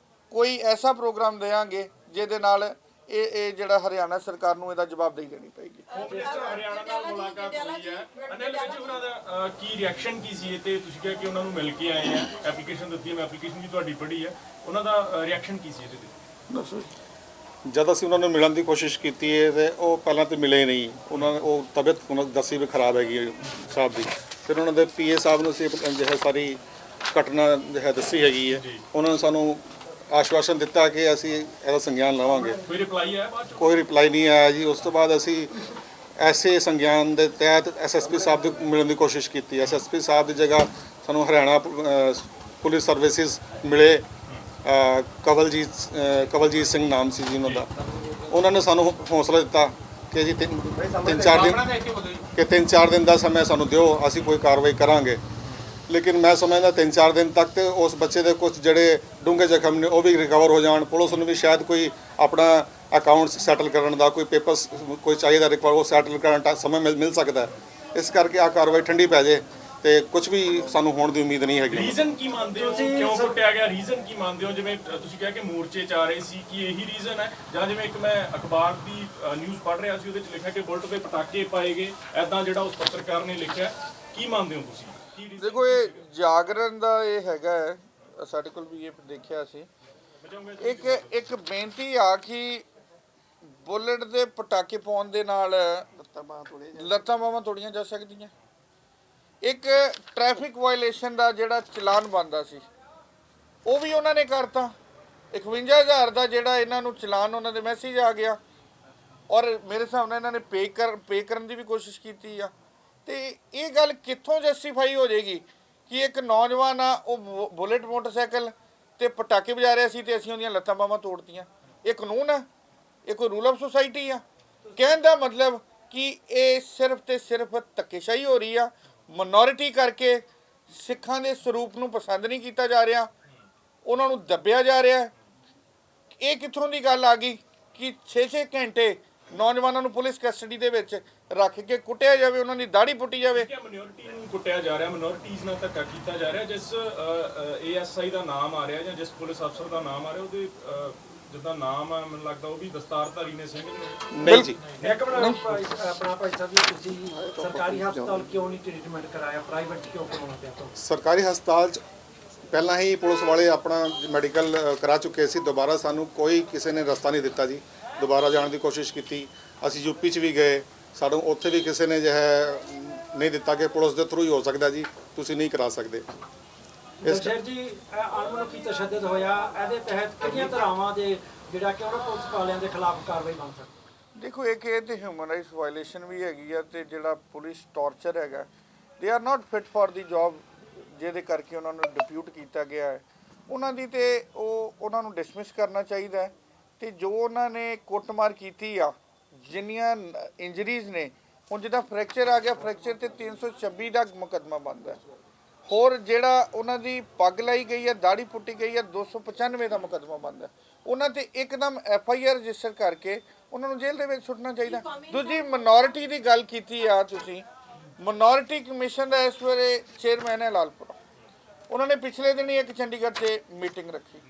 Speaker 1: ਕੋਈ ਐਸਾ ਪ੍ਰੋਗਰਾਮ ਦੇਵਾਂਗੇ ਜਿਹਦੇ ਨਾਲ ਇਹ ਜਿਹੜਾ ਹਰਿਆਣਾ ਸਰਕਾਰ ਨੂੰ ਇਹਦਾ ਜਵਾਬਦੇਹੀ ਦੇਣੀ ਪਏਗੀ।
Speaker 2: ਹਰਿਆਣਾ ਨਾਲ ਮੁਲਾਕਾਤ ਹੋਈ ਹੈ, ਅਨਿਲ ਵਿਜ ਉਹਨਾਂ ਦਾ ਕੀ ਰਿਐਕਸ਼ਨ ਕੀ ਸੀ? ਤੇ ਤੁਸੀਂ ਕਿਹਾ ਕਿ ਉਹਨਾਂ ਨੂੰ ਮਿਲ ਕੇ ਆਏ ਆ, ਐਪਲੀਕੇਸ਼ਨ ਦਿੱਤੀ ਹੈ, ਮੈਂ ਐਪਲੀਕੇਸ਼ਨ ਵੀ ਤੁਹਾਡੀ ਪੜ੍ਹੀ ਹੈ, ਉਹਨਾਂ ਦਾ ਰਿਐਕਸ਼ਨ ਕੀ ਸੀ ਇਹਦੇ ਤੇ?
Speaker 1: ਦੱਸੋ।
Speaker 3: ਜਦ ਅਸੀਂ ਉਹਨਾਂ ਨੂੰ ਮਿਲਣ ਦੀ ਕੋਸ਼ਿਸ਼ ਕੀਤੀ ਹੈ ਤੇ ਉਹ ਪਹਿਲਾਂ ਤਾਂ ਮਿਲੇ ਨਹੀਂ। ਉਹਨਾਂ ਨੇ ਉਹ ਤਬੀਅਤ ਉਹਨਾਂ ਦੀ ਦੱਸੀ ਵੀ ਖਰਾਬ ਹੈਗੀ ਸਾਹਿਬ ਦੀ। ਫਿਰ ਉਹਨਾਂ ਦੇ PA ਸਾਹਿਬ ਨੂੰ ਅਸੀਂ ਜਿਹੜਾ ਸਾਰੀ ਘਟਨਾ ਜਿਹੜਾ ਦੱਸੀ ਹੈਗੀ ਹੈ, ਉਹਨਾਂ ਨੇ ਸਾਨੂੰ ਆਸ਼ਵਾਸਨ ਦਿੱਤਾ ਕਿ ਅਸੀਂ ਇਹਦਾ ਸੰਗਿਆਨ ਲਵਾਂਗੇ।
Speaker 2: ਕੋਈ ਰਿਪਲਾਈ ਆਇਆ ਬਾਅਦ 'ਚ?
Speaker 3: ਕੋਈ ਰਿਪਲਾਈ ਨਹੀਂ ਆਇਆ ਜੀ। ਉਸ ਤੋਂ ਬਾਅਦ ਅਸੀਂ ਐਸੇ ਸੰਗਿਆਨ ਦੇ ਤਹਿਤ SSP ਸਾਹਿਬ ਦੀ ਮਿਲਣ ਦੀ ਕੋਸ਼ਿਸ਼ ਕੀਤੀ। SSP ਸਾਹਿਬ ਦੀ ਜਗ੍ਹਾ ਸਾਨੂੰ ਹਰਿਆਣਾ ਪੁਲਿਸ ਸਰਵਿਸਿਜ਼ ਮਿਲੇ। ਕਵਲਜੀਤ ਸਿੰਘ ਨਾਮ ਸੀ ਜੀ ਉਹਨਾਂ ਦਾ। ਉਹਨਾਂ ਨੇ ਸਾਨੂੰ ਹੌਸਲਾ ਦਿੱਤਾ ਕਿ ਜੀ 3-4 ਦਿਨ ਦਾ ਸਮਾਂ ਸਾਨੂੰ ਦਿਓ, ਅਸੀਂ ਕੋਈ ਕਾਰਵਾਈ ਕਰਾਂਗੇ। ਲੇਕਿਨ ਮੈਂ ਸਮਝਦਾ 3-4 ਦਿਨ ਤੱਕ ਤੇ ਉਸ ਬੱਚੇ ਦੇ ਕੁਝ ਜਿਹੜੇ ਡੂੰਘੇ ਜ਼ਖਮ ਨੇ ਉਹ ਵੀ ਰਿਕਵਰ ਹੋ ਜਾਣ। ਪੁਲਿਸ ਨੂੰ ਵੀ ਸ਼ਾਇਦ ਕੋਈ ਆਪਣਾ ਅਕਾਊਂਟਸ ਸੈਟਲ ਕਰਨ ਦਾ ਕੋਈ ਪੇਪਰਸ ਕੋਈ ਚਾਹੀਦਾ ਰਿਕਵਰ ਉਹ ਸੈਟਲ ਕਰਨ ਦਾ ਸਮਾਂ ਮਿਲ ਸਕਦਾ। ਇਸ ਕਰਕੇ ਆ ਕਾਰਵਾਈ ਠੰਡੀ ਪੈ ਜੇ ਤੇ ਕੁਝ ਵੀ ਸਾਨੂੰ ਹੋਣ ਦੀ ਉਮੀਦ ਨਹੀਂ ਹੈਗੀ।
Speaker 2: ਰੀਜ਼ਨ ਕੀ ਮੰਨਦੇ ਹੋ ਕਿਉਂ ਕੁੱਟਿਆ ਗਿਆ? ਰੀਜ਼ਨ ਕੀ ਮੰਨਦੇ ਹੋ? ਜਿਵੇਂ ਤੁਸੀਂ ਕਿਹਾ ਕਿ ਮੋਰਚੇ 'ਚ ਆ ਰਹੇ ਸੀ, ਕੀ ਇਹੀ ਰੀਜ਼ਨ ਹੈ? ਜਾਂ ਜਿਵੇਂ ਇੱਕ ਮੈਂ ਅਖਬਾਰ ਦੀ ਨਿਊਜ਼ ਪੜ੍ਹ ਰਿਹਾ ਸੀ, ਉਹਦੇ 'ਚ ਲਿਖਿਆ ਕਿ ਬੁਲਟ ਤੇ ਪਟਾਕੇ ਪਾਏ ਗਏ, ਐਦਾਂ ਜਿਹੜਾ ਉਸ ਪੱਤਰਕਾਰ ਨੇ ਲਿਖਿਆ। ਕੀ ਮੰਨਦੇ ਹੋ ਤੁਸੀਂ? ਕੀ reason
Speaker 1: ਦੇਖੋ ਇਹ ਜਾਗਰਣ ਦਾ ਇਹ ਹੈਗਾ ਹੈ, ਸਾਡੇ ਕੋਲ ਵੀ ਇਹ ਦੇਖਿਆ ਸੀ। ਇੱਕ ਬੇਨਤੀ ਆ ਕਿ ਬੁਲਟ ਦੇ ਪਟਾਕੇ ਪਾਉਣ ਦੇ ਨਾਲ ਲੱਤਾਂ ਬਾਹਾਂ ਤੋੜੀਆਂ ਜਾ ਸਕਦੀਆਂ। ਇੱਕ ਟ੍ਰੈਫਿਕ ਵਾਇਲੇਸ਼ਨ ਦਾ ਜਿਹੜਾ ਚਲਾਨ ਬਣਦਾ ਸੀ ਉਹ ਵੀ ਉਹਨਾਂ ਨੇ ਕਰਤਾ। 51,000 ਦਾ ਜਿਹੜਾ ਇਹਨਾਂ ਨੂੰ ਚਲਾਨ ਉਹਨਾਂ ਦੇ ਮੈਸੇਜ ਆ ਗਿਆ ਔਰ ਮੇਰੇ ਹਿਸਾਬ ਨਾਲ ਇਹਨਾਂ ਨੇ ਪੇ ਕਰਨ ਦੀ ਵੀ ਕੋਸ਼ਿਸ਼ ਕੀਤੀ ਆ। ਤੇ ਇਹ ਗੱਲ ਕਿੱਥੋਂ ਜਸਟੀਫਾਈ ਹੋ ਜਾਏਗੀ ਕਿ ਇੱਕ ਨੌਜਵਾਨ ਆ ਉਹ ਬੁਲਟ ਮੋਟਰਸਾਈਕਲ ਤੇ ਪਟਾਕੇ ਵਜਾ ਰਿਹਾ ਸੀ ਤੇ ਅਸੀਂ ਉਹਦੀਆਂ ਲੱਤਾਂ ਬਾਹਾਂ ਤੋੜਤੀਆਂ? ਇਹ ਕਾਨੂੰਨ ਆ? ਇਹ ਕੋਈ ਰੂਲ ਆਫ ਸੁਸਾਇਟੀ ਆ? ਕਹਿਣ ਦਾ ਮਤਲਬ ਕਿ ਇਹ ਸਿਰਫ ਤੇ ਸਿਰਫ ਧੱਕੇਸ਼ਾਹੀ ਹੋ ਰਹੀ ਆ। ਮਿਨੋਰਿਟੀ ਕਰਕੇ ਸਿੱਖਾਂ ਦੇ ਸਰੂਪ ਨੂੰ ਪਸੰਦ ਨਹੀਂ ਕੀਤਾ ਜਾ ਰਿਹਾ, ਉਹਨਾਂ ਨੂੰ ਦੱਬਿਆ ਜਾ ਰਿਹਾ। ਇਹ ਕਿੱਥੋਂ ਦੀ ਗੱਲ ਆ ਗਈ ਕਿ 6-6 ਘੰਟੇ ਨੌਜਵਾਨਾਂ ਨੂੰ ਪੁਲਿਸ ਕਸਟਡੀ ਦੇ ਵਿੱਚ ਰੱਖ ਕੇ ਕੁੱਟਿਆ ਜਾਵੇ, ਉਹਨਾਂ ਦੀ ਦਾੜੀ ਪੁੱਟੀ ਜਾਵੇ?
Speaker 2: ਮਿਨੋਰਿਟੀ ਨੂੰ ਕੁੱਟਿਆ ਜਾ ਰਿਹਾ, ਮਿਨੋਰਿਟੀਜ਼ ਨਾਲ ਧੱਕਾ ਕੀਤਾ ਜਾ ਰਿਹਾ। ਜਿਸ ASI ਦਾ ਨਾਮ ਆ ਰਿਹਾ ਜਾਂ ਜਿਸ ਪੁਲਿਸ ਅਫਸਰ ਦਾ ਨਾਮ ਆ ਰਿਹਾ, ਉਹਦੇ ਜਿੱਦਾਂ ਨਾਮ ਆ ਮੈਨੂੰ ਲੱਗਦਾ ਉਹ ਵੀ ਦਸਤਾਰਧਾਰੀ ਨੇ ਸਿੰਘ ਨੇ।
Speaker 3: ਨਹੀਂ ਜੀ,
Speaker 4: ਇੱਕ ਮਿੰਟ ਆਪਣਾ ਭਾਈ ਸਾਹਿਬ ਜੀ, ਤੁਸੀਂ ਸਰਕਾਰੀ ਹਸਪਤਾਲ ਕਿਉਂ ਨਹੀਂ ਟ੍ਰੀਟਮੈਂਟ ਕਰਾਇਆ, ਪ੍ਰਾਈਵੇਟ ਕਿਉਂ ਕਰਵਾਉਣਾ ਪਿਆ ਤੁਹਾਨੂੰ?
Speaker 3: ਸਰਕਾਰੀ ਹਸਪਤਾਲ 'ਚ ਪਹਿਲਾਂ ਹੀ ਪੁਲਿਸ ਵਾਲੇ ਆਪਣਾ ਮੈਡੀਕਲ ਕਰਾ ਚੁੱਕੇ ਸੀ। ਦੁਬਾਰਾ ਸਾਨੂੰ ਕੋਈ ਕਿਸੇ ਨੇ ਰਸਤਾ ਨਹੀਂ ਦਿੱਤਾ ਜੀ। ਦੁਬਾਰਾ ਜਾਣ ਦੀ ਕੋਸ਼ਿਸ਼ ਕੀਤੀ, ਅਸੀਂ ਯੂਪੀ 'ਚ ਵੀ ਗਏ, ਸਾਨੂੰ ਉੱਥੇ ਵੀ ਕਿਸੇ ਨੇ ਨਹੀਂ ਦਿੱਤਾ ਕਿ ਪੁਲਿਸ ਦੇ ਥਰੂ ਹੀ ਹੋ ਸਕਦਾ ਜੀ, ਤੁਸੀਂ ਨਹੀਂ ਕਰਾ ਸਕਦੇ।
Speaker 4: ਦਲਸ਼ੇਰ ਜੀ, ਅਣਮਨੁੱਖੀ ਤਸ਼ੱਦਦ ਹੋਇਆ, ਇਹਦੇ ਤਹਿਤ ਕਿਹੜੀਆਂ ਧਾਰਾਵਾਂ ਦੇ ਜਿਹੜਾ ਕਿ ਉਹਨਾਂ ਪੁਲਿਸ ਵਾਲਿਆਂ ਦੇ ਖਿਲਾਫ ਕਾਰਵਾਈ ਬਣ ਸਕਦੀ?
Speaker 1: ਦੇਖੋ ਇੱਕ ਇਹ ਤੇ ਹਿਊਮਨ ਰਾਈਟਸ ਵਾਇਲੇਸ਼ਨ ਵੀ ਹੈਗੀ ਆ ਤੇ ਜਿਹੜਾ ਪੁਲਿਸ ਟਾਰਚਰ ਹੈਗਾ, they are not fit for the job, ਜਿਹਦੇ ਕਰਕੇ ਉਹਨਾਂ ਨੂੰ ਡਿਪਿਊਟ ਕੀਤਾ ਗਿਆ ਹੈ। ਉਹਨਾਂ ਦੀ ਤੇ ਉਹਨਾਂ ਨੂੰ ਡਿਸਮਿਸ ਕਰਨਾ ਚਾਹੀਦਾ ਹੈ। ਤੇ ਜੋ ਉਹਨਾਂ ਨੇ ਕੁੱਟਮਾਰ ਕੀਤੀ ਆ, ਜਿੰਨੀਆਂ ਇੰਜਰੀਜ਼ ਨੇ, ਹੁਣ ਜਿੱਦਾਂ ਫ੍ਰੈਕਚਰ ਆ ਗਿਆ, ਫ੍ਰੈਕਚਰ ਤੇ 326 ਦਾ ਮੁਕੱਦਮਾ ਬਣਦਾ। ਹੋਰ ਜਿਹੜਾ ਉਹਨਾਂ ਦੀ ਪੱਗ ਲਾਈ ਗਈ ਹੈ, ਦਾੜੀ ਪੁੱਟੀ ਗਈ ਹੈ, 295 ਦਾ ਮੁਕੱਦਮਾ ਬਣਦਾ। ਉਹਨਾਂ ਤੇ ਇੱਕਦਮ FIR ਰਜਿਸਟਰ ਕਰਕੇ ਉਹਨਾਂ ਨੂੰ ਜੇਲ੍ਹ ਦੇ ਵਿੱਚ ਸੁੱਟਣਾ ਚਾਹੀਦਾ। ਦੂਜੀ ਮਿਨੋਰਿਟੀ ਦੀ ਗੱਲ ਕੀਤੀ ਆ ਤੁਸੀਂ, ਮਿਨੋਰਿਟੀ ਕਮਿਸ਼ਨ ਦਾ ਇਸ ਵੇਲੇ ਚੇਅਰਮੈਨ ਹੈ ਲਾਲਪੁਰਾ। ਉਹਨਾਂ ਨੇ ਪਿਛਲੇ ਦਿਨ ਹੀ ਇੱਕ ਚੰਡੀਗੜ੍ਹ 'ਚ ਮੀਟਿੰਗ ਰੱਖੀ,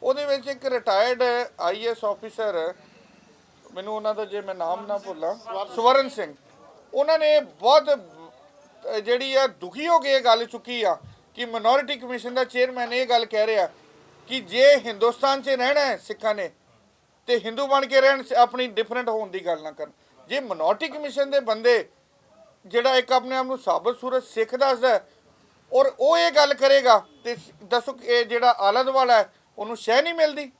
Speaker 1: ਉਹਦੇ ਵਿੱਚ ਇੱਕ ਰਿਟਾਇਰਡ IAS ਆਫੀਸਰ, ਮੈਨੂੰ ਉਹਨਾਂ ਦਾ ਜੇ ਮੈਂ ਨਾਮ ਨਾ ਭੁੱਲਾਂ, ਸਵਰਨ ਸਿੰਘ, ਉਹਨਾਂ ਨੇ ਬਹੁਤ ਜਿਹੜੀ ਆ ਦੁਖੀ ਹੋ ਕੇ ਇਹ ਗੱਲ ਚੁੱਕੀ ਆ ਕਿ ਮਿਨੋਰਿਟੀ ਕਮਿਸ਼ਨ ਦਾ ਚੇਅਰਮੈਨ ਇਹ ਗੱਲ ਕਹਿ ਰਿਹਾ ਕਿ ਜੇ ਹਿੰਦੁਸਤਾਨ 'ਚ ਰਹਿਣਾ ਹੈ ਸਿੱਖਾਂ ਨੇ ਤੇ ਹਿੰਦੂ ਬਣ ਕੇ ਰਹਿਣ, ਆਪਣੀ ਡਿਫਰੈਂਟ ਹੋਣ ਦੀ ਗੱਲ ਨਾ ਕਰਨ। ਜੇ ਮਿਨੋਰਿਟੀ ਕਮਿਸ਼ਨ ਦੇ ਬੰਦੇ ਜਿਹੜਾ ਇੱਕ ਆਪਣੇ ਆਪ ਨੂੰ ਸਾਬਤ ਸੂਰਤ ਸਿੱਖ ਦੱਸਦਾ ਔਰ ਉਹ ਇਹ ਗੱਲ ਕਰੇਗਾ ਤੇ ਦੱਸੋ ਇਹ ਜਿਹੜਾ ਆਲਾ ਦੁਆਲਾ ਹੈ ਉਹਨੂੰ ਸ਼ਹਿ ਨਹੀਂ ਮਿਲਦੀ?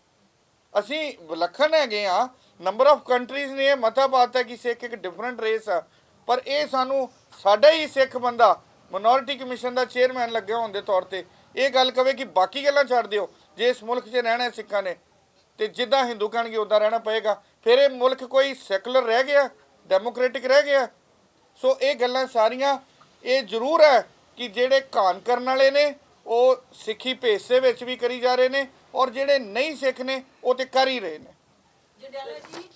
Speaker 1: ਅਸੀਂ ਵਿਲੱਖਣ ਹੈਗੇ ਆ, ਨੰਬਰ ਆਫ ਕੰਟਰੀਜ਼ ਨੇ ਇਹ ਮਤਾ ਪਾਤਾ ਕਿ ਸਿੱਖ ਇੱਕ ਡਿਫਰੈਂਟ ਰੇਸ ਆ, ਪਰ ਇਹ ਸਾਨੂੰ ਸਾਡਾ ਹੀ ਸਿੱਖ ਬੰਦਾ ਮਿਨੋਰਿਟੀ ਕਮਿਸ਼ਨ ਦਾ ਚੇਅਰਮੈਨ ਲੱਗਿਆ ਹੋਣ ਦੇ ਤੌਰ ਤੇ ਇਹ ਗੱਲ ਕਵੇ ਕਿ ਬਾਕੀ ਗੱਲਾਂ ਛੱਡ ਦਿਓ, ਜੇ ਇਸ ਮੁਲਕ 'ਚ ਰਹਿਣਾ ਸਿੱਖਾਂ ਨੇ ਤੇ ਜਿੱਦਾਂ ਹਿੰਦੂ ਕਹਿਣਗੇ ਉੱਦਾਂ ਰਹਿਣਾ ਪਏਗਾ, ਫਿਰ ਇਹ ਮੁਲਕ ਕੋਈ ਸੈਕੂਲਰ ਰਹਿ ਗਿਆ, ਡੈਮੋਕ੍ਰੈਟਿਕ ਰਹਿ ਗਿਆ? ਸੋ ਇਹ ਗੱਲਾਂ ਸਾਰੀਆਂ, ਇਹ ਜ਼ਰੂਰ ਹੈ ਕਿ ਜਿਹੜੇ ਘਾਣ ਕਰਨ ਵਾਲੇ ਨੇ ਉਹ ਸਿੱਖੀ ਭੇਸ ਦੇ ਵਿੱਚ ਵੀ ਕਰੀ ਜਾ ਰਹੇ ਨੇ ਔਰ ਜਿਹੜੇ ਨਹੀਂ ਸਿੱਖ ਨੇ ਉਹ ਤੇ ਕਰ ਹੀ ਰਹੇ ਨੇ।
Speaker 5: ਜੰਡਿਆਲਾ ਜੀ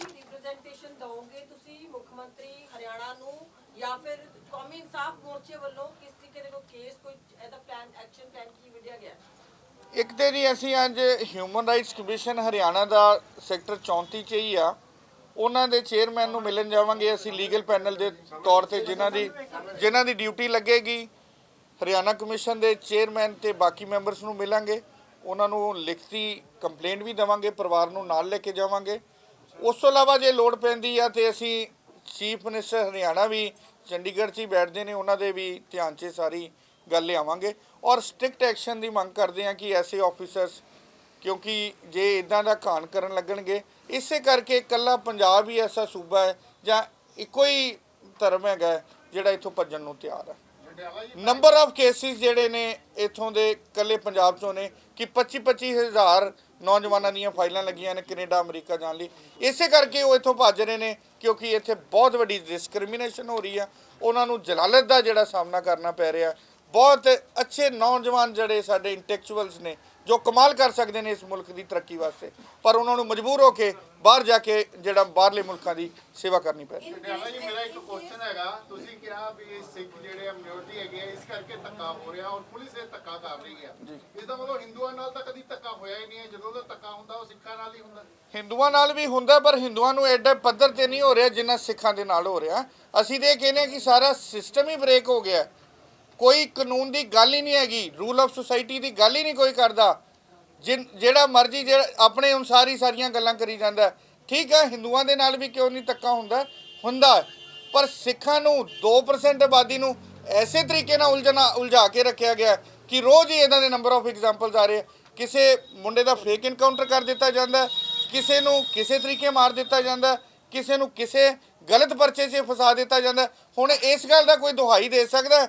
Speaker 5: ਰਿਪਰੈਜ਼ੈਂਟੇਸ਼ਨ ਦਵੋਗੇ ਤੁਸੀਂ ਮੁੱਖ ਮੰਤਰੀ ਹਰਿਆਣਾ ਨੂੰ ਜਾਂ ਫਿਰ ਕੌਮੀ ਇਨਸਾਫ ਮੋਰਚੇ ਵੱਲੋਂ ਕਿਸ ਤਰੀਕੇ ਦੇ ਕੋਈ ਕੇਸ, ਕੋਈ ਇਹਦਾ ਪਲਾਨ, ਐਕਸ਼ਨ ਪਲਾਨ ਕੀ ਵਿੱਢਿਆ ਗਿਆ?
Speaker 1: ਇੱਕ ਤੇ ਜੀ ਅਸੀਂ ਅੱਜ ਹਿਊਮਨ ਰਾਈਟਸ ਕਮਿਸ਼ਨ ਹਰਿਆਣਾ ਦਾ ਸੈਕਟਰ 34 'ਚ ਹੀ ਆ, ਉਹਨਾਂ ਦੇ ਚੇਅਰਮੈਨ ਨੂੰ ਮਿਲਣ ਜਾਵਾਂਗੇ ਅਸੀਂ ਲੀਗਲ ਪੈਨਲ ਦੇ ਤੌਰ ਤੇ, ਜਿਨ੍ਹਾਂ ਦੀ ਡਿਊਟੀ ਲੱਗੇਗੀ। ਹਰਿਆਣਾ ਕਮਿਸ਼ਨ ਦੇ ਚੇਅਰਮੈਨ ਤੇ ਬਾਕੀ ਮੈਂਬਰਸ ਨੂੰ ਮਿਲਾਂਗੇ, ਉਹਨਾਂ ਨੂੰ ਲਿਖਤੀ ਕੰਪਲੇਂਟ ਵੀ ਦੇਵਾਂਗੇ, ਪਰਿਵਾਰ ਨੂੰ ਨਾਲ ਲੈ ਕੇ ਜਾਵਾਂਗੇ। ਉਸ ਤੋਂ ਇਲਾਵਾ ਜੇ ਲੋੜ ਪੈਂਦੀ ਆ ਤੇ ਅਸੀਂ ਚੀਫ ਮਿਨਿਸਟਰ ਹਰਿਆਣਾ ਵੀ ਚੰਡੀਗੜ੍ਹ 'ਚ ਹੀ ਬੈਠਦੇ ਨੇ, ਉਹਨਾਂ ਦੇ ਵੀ ਧਿਆਨ 'ਚ ਸਾਰੀ ਗੱਲ ਲਿਆਵਾਂਗੇ ਔਰ ਸਟ੍ਰਿਕਟ ਐਕਸ਼ਨ ਦੀ ਮੰਗ ਕਰਦੇ ਹਾਂ ਕਿ ਐਸੇ ਆਫੀਸਰਸ, ਕਿਉਂਕਿ ਜੇ ਇਦਾਂ ਦਾ ਘਾਣ ਕਰਨ ਲੱਗਣਗੇ, ਇਸੇ ਕਰਕੇ ਇਕੱਲਾ ਪੰਜਾਬ ਹੀ ਐਸਾ ਸੂਬਾ ਹੈ ਜਾਂ ਇੱਕੋ ਹੀ ਧਰਮ ਹੈਗਾ ਜਿਹੜਾ ਇੱਥੋਂ ਭੱਜਣ ਨੂੰ ਤਿਆਰ ਹੈ। ਨੰਬਰ ਆਫ ਕੇਸਿਸ ਜਿਹੜੇ ਨੇ ਇੱਥੋਂ ਦੇ ਇਕੱਲੇ ਪੰਜਾਬ 'ਚੋਂ ਨੇ ਕਿ 25-25 ਹਜ਼ਾਰ ਨੌਜਵਾਨਾਂ ਦੀਆਂ ਫਾਈਲਾਂ ਲੱਗੀਆਂ ਨੇ ਕੈਨੇਡਾ ਅਮਰੀਕਾ ਜਾਣ ਲਈ, ਇਸੇ ਕਰਕੇ ਉਹ ਇੱਥੋਂ ਭੱਜ ਰਹੇ ਨੇ ਕਿਉਂਕਿ ਇੱਥੇ ਬਹੁਤ ਵੱਡੀ ਡਿਸਕ੍ਰਿਮੀਨੇਸ਼ਨ ਹੋ ਰਹੀ ਆ, ਉਹਨਾਂ ਨੂੰ ਜਲਾਲਤ ਦਾ ਜਿਹੜਾ ਸਾਹਮਣਾ ਕਰਨਾ ਪੈ ਰਿਹਾ, ਬਹੁਤ ਅੱਛੇ ਨੌਜਵਾਨ ਜਿਹੜੇ ਸਾਡੇ ਇੰਟੈਲੈਕਚੁਅਲਸ ਨੇ ਜੋ ਕਮਾਲ ਕਰ ਸਕਦੇ ਨੇ ਇਸ ਮੁਲਕ ਦੀ ਤਰੱਕੀ ਵਾਸਤੇ, ਪਰ ਉਹਨਾਂ ਨੂੰ ਮਜਬੂਰ ਹੋ ਕੇ ਬਾਹਰ ਜਾ ਕੇ ਜਿਹੜਾ ਬਾਹਰਲੇ ਮੁਲਕਾਂ ਦੀ ਸੇਵਾ ਕਰਨੀ ਪੈ ਰਹੀ ਹੈ।
Speaker 6: ਪਟਿਆਲਾ ਜੀ, ਮੇਰਾ ਇੱਕ ਕੁਐਸਚਨ ਹੈਗਾ, ਤੁਸੀਂ ਕਿਹਾ ਵੀ ਸਿੱਖ ਜਿਹੜੇ ਆ ਮਿਨੋਰਟੀ ਹੈਗੇ ਆ, ਇਸ ਕਰਕੇ ਧੱਕਾ ਹੋ ਰਿਹਾ ਔਰ ਪੁਲਿਸ ਇਹ ਧੱਕਾ ਕਰ ਰਹੀ ਹੈ। ਇਸ ਦਾ ਮਤਲਬ ਹਿੰਦੂਆਂ ਨਾਲ ਤਾਂ ਕਦੀ ਧੱਕਾ ਹੋਇਆ ਹੀ ਨਹੀਂ ਹੈ, ਜਦੋਂ ਦਾ ਧੱਕਾ ਹੁੰਦਾ ਉਹ ਸਿੱਖਾਂ ਨਾਲ ਹੀ ਹੁੰਦਾ।
Speaker 1: ਹਿੰਦੂਆਂ ਨਾਲ ਵੀ ਹੁੰਦਾ, ਪਰ ਹਿੰਦੂਆਂ ਨੂੰ ਐਡੇ ਪੱਧਰ ਤੇ ਨਹੀਂ ਹੋ ਰਿਹਾ ਜਿੰਨਾ ਸਿੱਖਾਂ ਦੇ ਨਾਲ ਹੋ ਰਿਹਾ। ਅਸੀਂ ਤੇ ਇਹ ਕਹਿੰਦੇ ਕਿ ਸਾਰਾ ਸਿਸਟਮ ਹੀ ਬ੍ਰੇਕ ਹੋ ਗਿਆ, ਕੋਈ ਕਾਨੂੰਨ ਦੀ ਗੱਲ ਹੀ ਨਹੀਂ ਹੈਗੀ, ਰੂਲ ਆਫ ਸੁਸਾਇਟੀ ਦੀ ਗੱਲ ਹੀ ਨਹੀਂ ਕੋਈ ਕਰਦਾ, ਜਿਹੜਾ ਮਰਜ਼ੀ ਜਿਹੜਾ ਆਪਣੇ ਅਨੁਸਾਰ ਹੀ ਸਾਰੀਆਂ ਗੱਲਾਂ ਕਰੀ ਜਾਂਦਾ। ਠੀਕ ਹੈ, ਹਿੰਦੂਆਂ ਦੇ ਨਾਲ ਵੀ ਕਿਉਂ ਨਹੀਂ ਧੱਕਾ ਹੁੰਦਾ, ਪਰ ਸਿੱਖਾਂ ਨੂੰ 2% ਆਬਾਦੀ ਨੂੰ ਐਸੇ ਤਰੀਕੇ ਨਾਲ ਉਲਝਾ ਕੇ ਰੱਖਿਆ ਗਿਆ ਕਿ ਰੋਜ਼ ਹੀ ਇਹਨਾਂ ਦੇ ਨੰਬਰ ਆਫ ਐਗਜ਼ਾਮਪਲਸ ਆ ਰਹੇ। ਕਿਸੇ ਮੁੰਡੇ ਦਾ ਫੇਕ ਇਨਕਾਊਂਟਰ ਕਰ ਦਿੱਤਾ ਜਾਂਦਾ, ਕਿਸੇ ਨੂੰ ਕਿਸੇ ਤਰੀਕੇ ਮਾਰ ਦਿੱਤਾ ਜਾਂਦਾ, ਕਿਸੇ ਨੂੰ ਕਿਸੇ ਗਲਤ ਪਰਚੇ 'ਚ ਫਸਾ ਦਿੱਤਾ ਜਾਂਦਾ। ਹੁਣ ਇਸ ਗੱਲ ਦਾ ਕੋਈ ਦੁਹਾਈ ਦੇ ਸਕਦਾ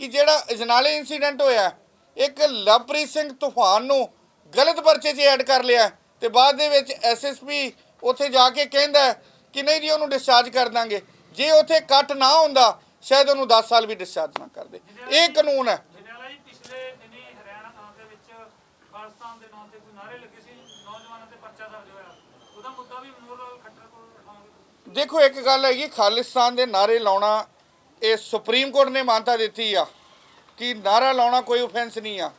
Speaker 1: ਕਿ ਜਿਹੜਾ ਅਜਨਾਲੇ ਇਨਸੀਡੈਂਟ ਹੋਇਆ, ਇੱਕ ਲਵਪ੍ਰੀਤ ਸਿੰਘ ਤੂਫਾਨ ਨੂੰ ਗਲਤ ਪਰਚੇ 'ਚ ਐਡ ਕਰ ਲਿਆ ਤੇ ਬਾਅਦ ਦੇ ਵਿੱਚ ਐਸਐਸਪੀ ਉੱਥੇ ਜਾ ਕੇ ਕਹਿੰਦਾ ਕਿ ਨਹੀਂ ਜੀ ਉਹਨੂੰ ਡਿਸਚਾਰਜ ਕਰ ਦਾਂਗੇ। ਜੇ ਉੱਥੇ ਕੱਟ ਨਾ ਹੁੰਦਾ ਸ਼ਾਇਦ ਉਹਨੂੰ 10 ਸਾਲ ਵੀ ਡਿਸਚਾਰਜ ਨਾ ਕਰਦੇ। ਇਹ ਕਾਨੂੰਨ ਹੈ।
Speaker 7: ਜਰਨੈਲ ਜੀ, ਪਿਛਲੇ ਦਿਨੀ ਹਰਿਆਣਾ ਦੇ ਵਿੱਚ ਖਾਲਿਸਤਾਨ ਦੇ ਨਾਂ ਤੇ ਕੋਈ ਨਾਅਰੇ ਲੱਗੇ ਸੀ, ਨੌਜਵਾਨਾਂ ਤੇ ਪਰਚਾ ਦਰਜ ਹੋਇਆ, ਉਹਦਾ ਮੁੱਦਾ ਵੀ ਮਨੋਹਰ ਖੱਟਰ ਕੋਲ ਉਠਾਉਂਗੇ।
Speaker 1: ਦੇਖੋ, ਇੱਕ ਗੱਲ ਹੈਗੀ, ਖਾਲਿਸਤਾਨ ਦੇ ਨਾਅਰੇ ਲਾਉਣਾ ਇਹ ਸੁਪਰੀਮ ਕੋਰਟ ਨੇ ਮਾਨਤਾ ਦਿੱਤੀ ਆ ਕਿ ਨਾਅਰਾ ਲਾਉਣਾ ਕੋਈ ਆਫੈਂਸ ਨਹੀਂ ਆ।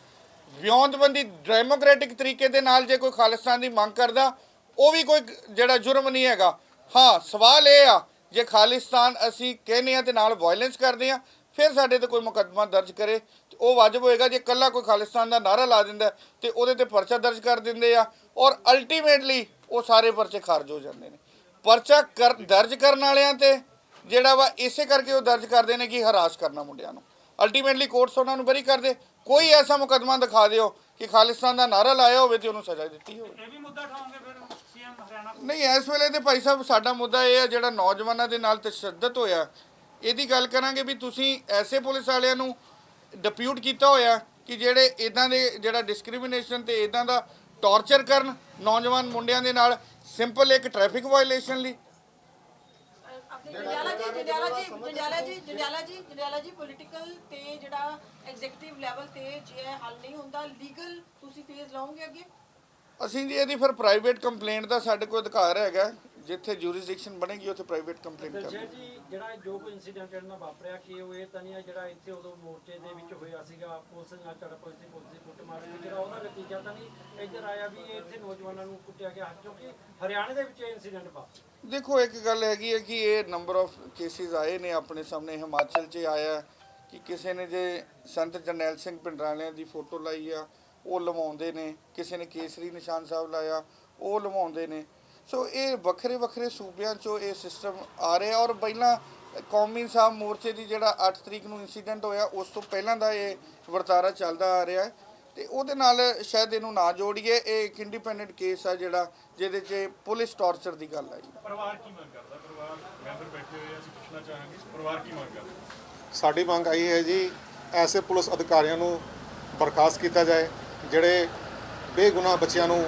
Speaker 1: ਵਿਉਂਤਬੰਦੀ ਡੈਮੋਕ੍ਰੈਟਿਕ ਤਰੀਕੇ ਦੇ ਨਾਲ ਜੇ ਕੋਈ ਖਾਲਿਸਤਾਨ ਦੀ ਮੰਗ ਕਰਦਾ ਉਹ ਵੀ ਕੋਈ ਜਿਹੜਾ ਜੁਰਮ ਨਹੀਂ ਹੈਗਾ। ਹਾਂ, ਸਵਾਲ ਇਹ ਆ ਜੇ ਖਾਲਿਸਤਾਨ ਅਸੀਂ ਕਹਿੰਦੇ ਆ ਤੇ ਨਾਲ ਵਾਇਲੈਂਸ ਕਰਦੇ ਆ ਫਿਰ ਸਾਡੇ ਤੇ ਕੋਈ ਮੁਕੱਦਮਾ ਦਰਜ ਕਰੇ ਤੇ ਉਹ ਵਾਜਬ ਹੋਏਗਾ। ਜੇ ਇਕੱਲਾ ਕੋਈ ਖਾਲਿਸਤਾਨ ਦਾ ਨਾਅਰਾ ਲਾ ਦਿੰਦਾ ਤੇ ਉਹਦੇ ਤੇ ਪਰਚਾ ਦਰਜ ਕਰ ਦਿੰਦੇ ਆ ਔਰ ਅਲਟੀਮੇਟਲੀ ਉਹ ਸਾਰੇ ਪਰਚੇ ਖਾਰਜ ਹੋ ਜਾਂਦੇ ਨੇ। ਪਰਚਾ ਦਰਜ ਕਰਨ ਵਾਲਿਆਂ ਤੇ ਜਿਹੜਾ ਵਾ ਇਸੇ ਕਰਕੇ ਉਹ ਦਰਜ ਕਰਦੇ ਨੇ ਕਿ ਹਰਾਸ ਕਰਨਾ ਮੁੰਡਿਆਂ ਨੂੰ। ਅਲਟੀਮੇਟਲੀ ਕੋਰਟਸ ਉਹਨਾਂ ਨੂੰ ਬਰੀ ਕਰਦੇ। ਕੋਈ ਐਸਾ ਮੁਕੱਦਮਾ ਦਿਖਾ ਦਿਓ ਕਿ ਖਾਲਿਸਤਾਨ ਦਾ ਨਾਅਰਾ ਲਾਇਆ ਹੋਵੇ ਤੇ ਉਹਨੂੰ ਸਜ਼ਾ ਦਿੱਤੀ ਹੋਵੇ।
Speaker 7: ਇਹ ਵੀ ਮੁੱਦਾ ਉਠਾਉਂਗੇ ਫਿਰ ਸੀਐਮ ਹਰਿਆਣਾ?
Speaker 1: ਨਹੀਂ, ਇਸ ਵੇਲੇ ਤੇ ਭਾਈ ਸਾਹਿਬ ਸਾਡਾ ਮੁੱਦਾ ਇਹ ਹੈ ਜਿਹੜਾ ਨੌਜਵਾਨਾਂ ਦੇ ਨਾਲ ਤਸ਼ੱਦਦ ਹੋਇਆ, ਇਹਦੀ ਗੱਲ ਕਰਾਂਗੇ ਵੀ ਤੁਸੀਂ ਐਸੇ ਪੁਲਿਸ ਵਾਲਿਆਂ ਨੂੰ ਡਿਪਿਊਟ ਕੀਤਾ ਹੋਇਆ ਕਿ ਜਿਹੜੇ ਇਦਾਂ ਦੇ ਜਿਹੜਾ ਡਿਸਕ੍ਰਿਮੀਨੇਸ਼ਨ ਤੇ ਇਦਾਂ ਦਾ ਟੌਰਚਰ ਕਰਨ ਨੌਜਵਾਨ ਮੁੰਡਿਆਂ ਦੇ ਨਾਲ ਸਿੰਪਲ ਇੱਕ ਟ੍ਰੈਫਿਕ ਵਾਇਲੇਸ਼ਨ ਲਈ।
Speaker 5: ਜੰਡਿਆਲਾ ਜੀ ਪੋਲੀਟੀਕਲ ਤੇ ਜਿਹੜਾ ਐਗਜ਼ੀਕਿਊਟਿਵ ਲੈਵਲ ਤੇ ਜੇ ਹੱਲ ਨਹੀਂ ਹੁੰਦਾ, ਲੀਗਲ ਤੁਸੀਂ ਫੇਸ ਲਾਉਂਗੇ ਅੱਗੇ?
Speaker 1: ਅਸੀਂ ਜੀ ਇਹਦੀ ਫਿਰ ਪ੍ਰਾਈਵੇਟ ਕੰਪਲੇਂਟ ਦਾ ਸਾਡੇ ਕੋਲ ਅਧਿਕਾਰ ਹੈਗਾ, ਜਿੱਥੇ ਜੂਰਿਸਡਿਕਸ਼ਨ ਬਣੇਗੀ ਉੱਥੇ ਪ੍ਰਾਈਵੇਟ ਕੰਪਲੇਂਟ
Speaker 4: ਦਲਜੀਤ
Speaker 1: ਕਰਾਂਗੇ।
Speaker 4: ਜੀ, ਜਿਹੜਾ ਜੋ ਕੋਈ ਇਨਸੀਡੈਂਟ ਜਿਹੜਾ ਨਾਲ ਵਾਪਰਿਆ ਕਿ ਉਹ ਇਹ ਤਾਂ ਨਹੀਂ ਹੈ ਜਿਹੜਾ ਇੱਥੇ ਉਦੋਂ ਮੋਰਚੇ ਦੇ ਵਿੱਚ ਹੋਇਆ ਸੀਗਾ, ਪੁਲਿਸ ਨਾਲ ਪੁਲਿਸ ਦੀ ਕੁੱਟਮਾਰ ਹੋਈ, ਜਿਹੜਾ ਉਹਦਾ ਨਤੀਜਾ ਤਾਂ ਨਹੀਂ ਇੱਧਰ ਆਇਆ ਵੀ ਇਹ ਇੱਥੇ ਨੌਜਵਾਨਾਂ ਨੂੰ ਕੁੱਟਿਆ ਗਿਆ, ਕਿਉਂਕਿ ਹਰਿਆਣੇ ਦੇ ਵਿੱਚ ਇਹ ਇਨਸੀਡੈਂਟ ਵਾਪਰਿਆ।
Speaker 1: ਦੇਖੋ, ਇੱਕ ਗੱਲ ਹੈਗੀ ਹੈ ਕਿ ਇਹ ਨੰਬਰ ਆਫ ਕੇਸਿਸ ਆਏ ਨੇ ਆਪਣੇ ਸਾਹਮਣੇ। ਹਿਮਾਚਲ 'ਚ ਆਇਆ ਕਿ ਕਿਸੇ ਨੇ ਜੇ ਸੰਤ ਜਰਨੈਲ ਸਿੰਘ ਪਿੰਡਰਾਲਿਆਂ ਦੀ ਫੋਟੋ ਲਾਈ ਆ ਉਹ ਲਵਾਉਂਦੇ ਨੇ, ਕਿਸੇ ਨੇ ਕੇਸਰੀ ਨਿਸ਼ਾਨ ਸਾਹਿਬ ਲਾਇਆ ਉਹ ਲਵਾਉਂਦੇ ਨੇ। ਸੋ ਇਹ ਵੱਖਰੇ ਵੱਖਰੇ ਸੂਬਿਆਂ 'ਚੋਂ ਇਹ ਸਿਸਟਮ ਆ ਰਿਹਾ ਔਰ ਪਹਿਲਾਂ ਕੌਮੀ ਇਨਸਾਫ ਮੋਰਚੇ ਦੀ ਜਿਹੜਾ 8 ਤਰੀਕ ਨੂੰ ਇਨਸੀਡੈਂਟ ਹੋਇਆ ਉਸ ਤੋਂ ਪਹਿਲਾਂ ਦਾ ਇਹ ਵਰਤਾਰਾ ਚੱਲਦਾ ਆ ਰਿਹਾ ਤੇ ਉਹਦੇ ਨਾਲ ਸ਼ਾਇਦ ਇਹਨੂੰ ਨਾ ਜੋੜੀਏ। ਇਹ ਇੱਕ ਇੰਡੀਪੈਂਡੈਂਟ ਕੇਸ ਆ ਜਿਹੜਾ ਜਿਹਦੇ 'ਚ ਪੁਲਿਸ ਟੌਰਚਰ ਦੀ ਗੱਲ ਆਈ।
Speaker 2: ਪਰਿਵਾਰ ਕੀ ਮੰਗ ਕਰਦਾ? ਪਰਿਵਾਰ ਮੈਂਬਰ ਬੈਠੇ ਹੋਏ, ਅਸੀਂ ਪੁੱਛਣਾ ਚਾਹਾਂਗੇ ਪਰਿਵਾਰ ਕੀ ਮੰਗ ਕਰਦਾ?
Speaker 3: ਸਾਡੀ ਮੰਗ ਆਈ ਹੈ ਜੀ, ਐਸੇ ਪੁਲਿਸ ਅਧਿਕਾਰੀਆਂ ਨੂੰ ਬਰਖਾਸਤ ਕੀਤਾ ਜਾਏ ਜਿਹੜੇ ਬੇਗੁਨਾਹ ਬੱਚਿਆਂ ਨੂੰ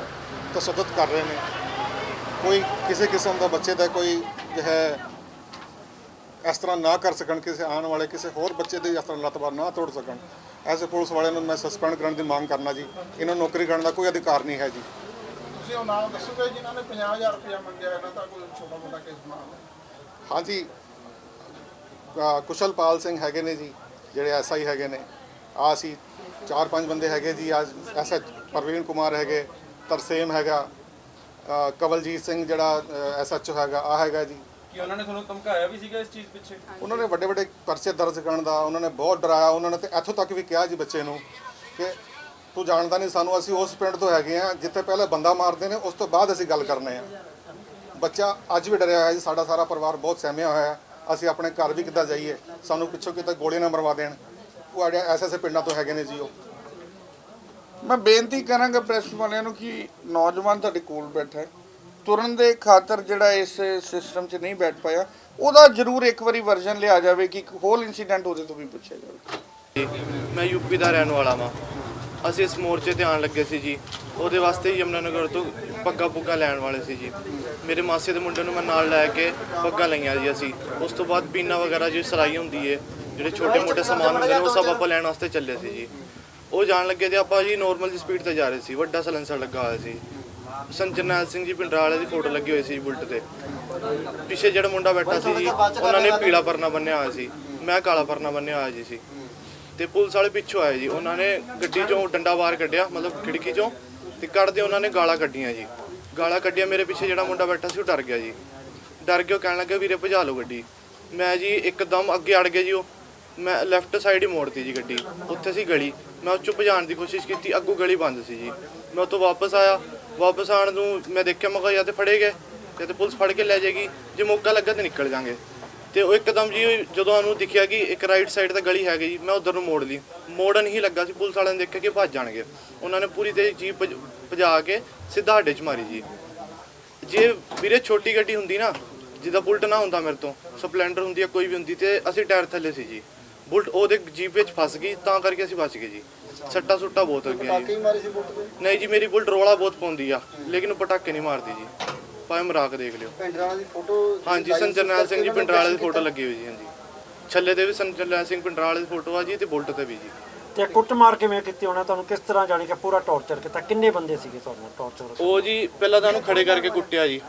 Speaker 3: ਤਸ਼ੱਦਦ ਕਰ ਰਹੇ ਨੇ। ਕੋਈ ਕਿਸੇ ਕਿਸਮ ਦਾ ਬੱਚੇ ਦਾ ਕੋਈ ਜੋ ਹੈ ਇਸ ਤਰ੍ਹਾਂ ਨਾ ਕਰ ਸਕਣ, ਕਿਸੇ ਆਉਣ ਵਾਲੇ ਕਿਸੇ ਹੋਰ ਬੱਚੇ ਦੇ ਇਸ ਤਰ੍ਹਾਂ ਲੱਤ-ਬਾਂਹ ਨਾ ਤੋੜ ਸਕਣ। ਐਸੇ ਪੁਲਿਸ ਵਾਲਿਆਂ ਨੂੰ ਮੈਂ ਸਸਪੈਂਡ ਕਰਨ ਦੀ ਮੰਗ ਕਰਨਾ ਜੀ। ਇਹਨਾਂ ਨੂੰ ਨੌਕਰੀ ਕਰਨ ਦਾ ਕੋਈ ਅਧਿਕਾਰ ਨਹੀਂ ਹੈ ਜੀ।
Speaker 6: ਤੁਸੀਂ ਉਹ ਨਾਮ ਦੱਸੋਗੇ ਜਿਨ੍ਹਾਂ ਨੇ 50,000 ਰੁਪਇਆ ਮੰਗਿਆ, ਇਹਨਾਂ ਦਾ ਕੋਈ ਛੋਟਾ ਮੋਟਾ ਕੇਸ ਬਣਾ ਲਿਆ?
Speaker 3: ਹਾਂਜੀ, ਕੁਸ਼ਲਪਾਲ ਸਿੰਘ ਹੈਗੇ ਨੇ ਜੀ, ਜਿਹੜੇ ਐਸਆਈ ਹੈਗੇ ਨੇ। ਅਸੀਂ 4-5 ਬੰਦੇ ਹੈਗੇ ਜੀ। ਅੱਜ ਐਸਐਚ ਪ੍ਰਵੀਨ ਕੁਮਾਰ ਹੈਗੇ, ਤਰਸੇਮ ਹੈਗਾ, ਕਵਲਜੀਤ ਸਿੰਘ ਜਿਹੜਾ ਐਸਐਚਓ ਹੈਗਾ, ਆ ਹੈਗਾ ਜੀ।
Speaker 8: ਕਿ ਉਹਨਾਂ ਨੇ ਤੁਹਾਨੂੰ ਧਮਕਾਇਆ ਵੀ ਸੀਗਾ ਇਸ ਚੀਜ਼ ਪਿੱਛੇ?
Speaker 3: ਉਹਨਾਂ ਨੇ ਵੱਡੇ ਵੱਡੇ ਪਰਚੇ ਦਰਜ ਕਰਨ ਦਾ ਉਹਨਾਂ ਨੇ ਬਹੁਤ ਡਰਾਇਆ। ਉਹਨਾਂ ਨੇ ਤੇ ਇੱਥੋਂ ਤੱਕ ਵੀ ਕਿਹਾ ਜੀ ਬੱਚੇ ਨੂੰ ਕਿ ਤੂੰ ਜਾਣਦਾ ਨਹੀਂ ਸਾਨੂੰ, ਅਸੀਂ ਉਸ ਪਿੰਡ ਤੋਂ ਹੈਗੇ ਆ ਜਿੱਥੇ ਪਹਿਲੇ ਬੰਦਾ ਮਾਰਦੇ ਨੇ ਉਸ ਤੋਂ ਬਾਅਦ ਅਸੀਂ ਗੱਲ ਕਰਨੇ ਆ। ਬੱਚਾ ਅੱਜ ਵੀ ਡਰਿਆ ਹੋਇਆ ਜੀ। ਸਾਡਾ ਸਾਰਾ ਪਰਿਵਾਰ ਬਹੁਤ ਸਹਿਮਿਆ ਹੋਇਆ। ਅਸੀਂ ਆਪਣੇ ਘਰ ਵੀ ਕਿੱਦਾਂ ਜਾਈਏ, ਸਾਨੂੰ ਪਿੱਛੋਂ ਕਿਤੇ ਗੋਲੀ ਨਾ ਮਰਵਾ ਦੇਣ। ਉਹ ਐਸੇ ਪਿੰਡਾਂ ਤੋਂ ਹੈਗੇ ਨੇ ਜੀ। ਉਹ
Speaker 1: ਮੈਂ ਬੇਨਤੀ ਕਰਾਂਗਾ ਪ੍ਰੈਸ ਵਾਲਿਆਂ ਨੂੰ ਕਿ ਨੌਜਵਾਨ ਤੁਹਾਡੇ ਕੋਲ ਬੈਠਾ ਹੈ, ਤੁਰਨ ਦੇ ਖਾਤਰ ਜਿਹੜਾ ਇਸ ਸਿਸਟਮ 'ਚ ਨਹੀਂ ਬੈਠ ਪਾਇਆ ਉਹਦਾ ਜ਼ਰੂਰ ਇੱਕ ਵਾਰੀ ਵਰਜ਼ਨ ਲਿਆ ਜਾਵੇ ਕਿ ਇੱਕ ਹੋਲ ਇਨਸੀਡੈਂਟ ਉਹਦੇ ਤੋਂ ਵੀ ਪੁੱਛਿਆ ਜਾਵੇ।
Speaker 9: ਮੈਂ ਯੂਪੀ ਦਾ ਰਹਿਣ ਵਾਲਾ ਵਾਂ। ਅਸੀਂ ਇਸ ਮੋਰਚੇ ਤੇ ਆਉਣ ਲੱਗੇ ਸੀ ਜੀ। ਉਹਦੇ ਵਾਸਤੇ ਯਮੁਨਾਨਗਰ ਤੋਂ ਪੱਗਾਂ ਲੈਣ ਵਾਲੇ ਸੀ ਜੀ। ਮੇਰੇ ਮਾਸੀ ਦੇ ਮੁੰਡੇ ਨੂੰ ਮੈਂ ਨਾਲ ਲੈ ਕੇ ਪੱਗਾਂ ਲਈਆਂ ਜੀ ਅਸੀਂ। ਉਸ ਤੋਂ ਬਾਅਦ ਪੀਨਾ ਵਗੈਰਾ ਜੀ ਸਰਾਈ ਹੁੰਦੀ ਹੈ ਜਿਹੜੇ ਛੋਟੇ ਮੋਟੇ ਸਮਾਨ ਹੁੰਦੇ ਨੇ ਉਹ ਸਭ ਆਪਾਂ ਲੈਣ ਵਾਸਤੇ ਚੱਲੇ ਸੀ ਜੀ। ਉਹ ਜਾਣ ਲੱਗੇ ਤੇ ਆਪਾਂ ਜੀ ਨੋਰਮਲ ਦੀ ਸਪੀਡ ਤੇ ਜਾ ਰਹੇ ਸੀ, ਵੱਡਾ ਸਲੈਂਸਰ ਲੱਗਾ ਹੋਇਆ ਸੀ। ਜਰਨੈਲ ਸਿੰਘ ਜੀ ਪਿੰਡਰਾ ਵਾਲੇ ਦੀ ਫੋਟੋ ਲੱਗੀ ਹੋਈ ਸੀ ਬੁਲਟ ਤੇ। ਪਿੱਛੇ ਜਿਹੜਾ ਮੁੰਡਾ ਬੈਠਾ ਸੀ ਜੀ ਉਹਨਾਂ ਨੇ ਪੀਲਾ ਪਰਨਾ ਬੰਨਿਆ ਹੋਇਆ ਸੀ, ਮੈਂ ਕਾਲਾ ਪਰਨਾ ਬੰਨਿਆ ਹੋਇਆ ਜੀ ਸੀ। ਤੇ ਪੁਲਿਸ ਵਾਲੇ ਪਿੱਛੋਂ ਆਏ ਜੀ, ਉਹਨਾਂ ਨੇ ਗੱਡੀ ਚੋਂ ਡੰਡਾ ਬਾਹਰ ਕੱਢਿਆ, ਮਤਲਬ ਖਿੜਕੀ ਚੋਂ, ਤੇ ਕੱਢਦੇ ਉਹਨਾਂ ਨੇ ਗਾਲਾਂ ਕੱਢੀਆਂ ਜੀ। ਗਾਲਾਂ ਕੱਢੀਆਂ, ਮੇਰੇ ਪਿੱਛੇ ਜਿਹੜਾ ਮੁੰਡਾ ਬੈਠਾ ਸੀ ਉਹ ਡਰ ਗਿਆ ਜੀ। ਡਰ ਕੇ ਉਹ ਕਹਿਣ ਲੱਗਾ ਵੀਰੇ ਭਜਾ ਲਓ ਗੱਡੀ। ਮੈਂ ਜੀ ਇੱਕਦਮ ਅੱਗੇ ਅੜ ਗਿਆ ਜੀ। ਉਹ ਮੈਂ ਲੈਫਟ ਸਾਈਡ ਹੀ ਮੋੜਤੀ ਜੀ ਗੱਡੀ, ਉੱਥੇ ਸੀ ਗਲੀ, ਮੈਂ ਉਹ 'ਚੋਂ ਭਜਾਉਣ ਦੀ ਕੋਸ਼ਿਸ਼ ਕੀਤੀ, ਅੱਗੋਂ ਗਲੀ ਬੰਦ ਸੀ ਜੀ। ਮੈਂ ਉੱਥੋਂ ਵਾਪਸ ਆਇਆ, ਵਾਪਸ ਆਉਣ ਨੂੰ ਮੈਂ ਦੇਖਿਆ, ਮੈਂ ਕਿਹਾ ਜਾਂ ਤਾਂ ਫੜੇ ਗਏ ਜਾਂ ਤਾਂ ਪੁਲਿਸ ਫੜ ਕੇ ਲੈ ਜਾਏਗੀ, ਜੇ ਮੌਕਾ ਲੱਗਾ ਤਾਂ ਨਿਕਲ ਜਾਵਾਂਗੇ। ਤੇ ਉਹ ਇੱਕਦਮ ਜੀ ਜਦੋਂ ਉਹਨੂੰ ਦਿਖਿਆ ਕਿ ਇੱਕ ਰਾਈਟ ਸਾਈਡ ਤੇ ਗਲੀ ਹੈਗੀ ਜੀ, ਮੈਂ ਉਧਰ ਨੂੰ ਮੋੜ ਲਈ। ਮੋੜਨ ਹੀ ਲੱਗਾ ਸੀ, ਪੁਲਿਸ ਵਾਲਿਆਂ ਨੇ ਦੇਖਿਆ ਕਿ ਭੱਜ ਜਾਣਗੇ, ਉਹਨਾਂ ਨੇ ਪੂਰੀ ਤੇ ਜੀਪ ਭਜਾ ਕੇ ਸਿੱਧਾ ਸਾਡੇ 'ਚ ਮਾਰੀ ਜੀ। ਜੇ ਵੀਰੇ ਛੋਟੀ ਗੱਡੀ ਹੁੰਦੀ ਨਾ, ਜਿੱਦਾਂ ਬੁਲਟ ਨਾ ਹੁੰਦਾ ਮੇਰੇ ਤੋਂ, ਸਪਲੈਂਡਰ ਹੁੰਦੀ ਆ ਕੋਈ ਵੀ ਹੁੰਦੀ, ਤੇ ਅਸੀਂ ਟਾਇਰ ਥੱਲੇ ਸੀ ਜੀ। ਬੁਲਟ ਉਹਦੇ ਜੀਪ ਵਿੱਚ ਫਸ ਗਈ, ਤਾਂ ਕਰਕੇ ਅਸੀਂ ਬਚ ਗਏ ਜੀ। ਸੱਟਾ ਸੁੱਟਾ ਬਹੁਤ ਹੋ ਗਿਆ ਜੀ। ਨਹੀਂ ਜੀ, ਮੇਰੀ ਬੁਲਟ ਰੋਲਾ ਬਹੁਤ ਪਾਉਂਦੀ ਆ, ਲੇਕਿਨ ਪਟਾਕੇ ਨਹੀਂ ਮਾਰਦੀ ਜੀ। ਭਾਵੇਂ ਮਰਾਕ ਦੇਖ ਲਿਓ।
Speaker 6: ਪਿੰਡਰਾਲਾ ਦੀ ਫੋਟੋ
Speaker 9: ਹਾਂਜੀ, ਜਰਨੈਲ ਸਿੰਘ ਜੀ ਪਿੰਡਰਾਲੇ ਦੀ ਫੋਟੋ ਲੱਗੀ ਹੋਈ ਜੀ। ਹਾਂਜੀ, ਛੱਲੇ ਤੇ ਵੀ ਜਰਨੈਲ ਸਿੰਘ ਪਿੰਡਰਾਲੇ ਦੀ ਫੋਟੋ ਆ ਜੀ, ਤੇ ਬੁਲਟ ਤੇ ਵੀ ਜੀ।
Speaker 4: ਤੇ ਕੁੱਟਮਾਰ ਕਿਵੇਂ ਕੀਤੀ ਉਹਨਾਂ ਤੁਹਾਨੂੰ, ਕਿਸ ਤਰ੍ਹਾਂ ਜਾਣੀ ਕਿ ਪੂਰਾ ਟੌਰਚਰ ਕੀਤਾ? ਕਿੰਨੇ ਬੰਦੇ ਸੀਗੇ ਤੁਹਾਨੂੰ ਟੌਰਚਰ?
Speaker 9: ਉਹ ਜੀ ਪਹਿਲਾਂ ਤਾਂ ਉਹਨੂੰ ਖੜੇ ਕਰਕੇ ਕੁੱਟਿਆ ਜੀ।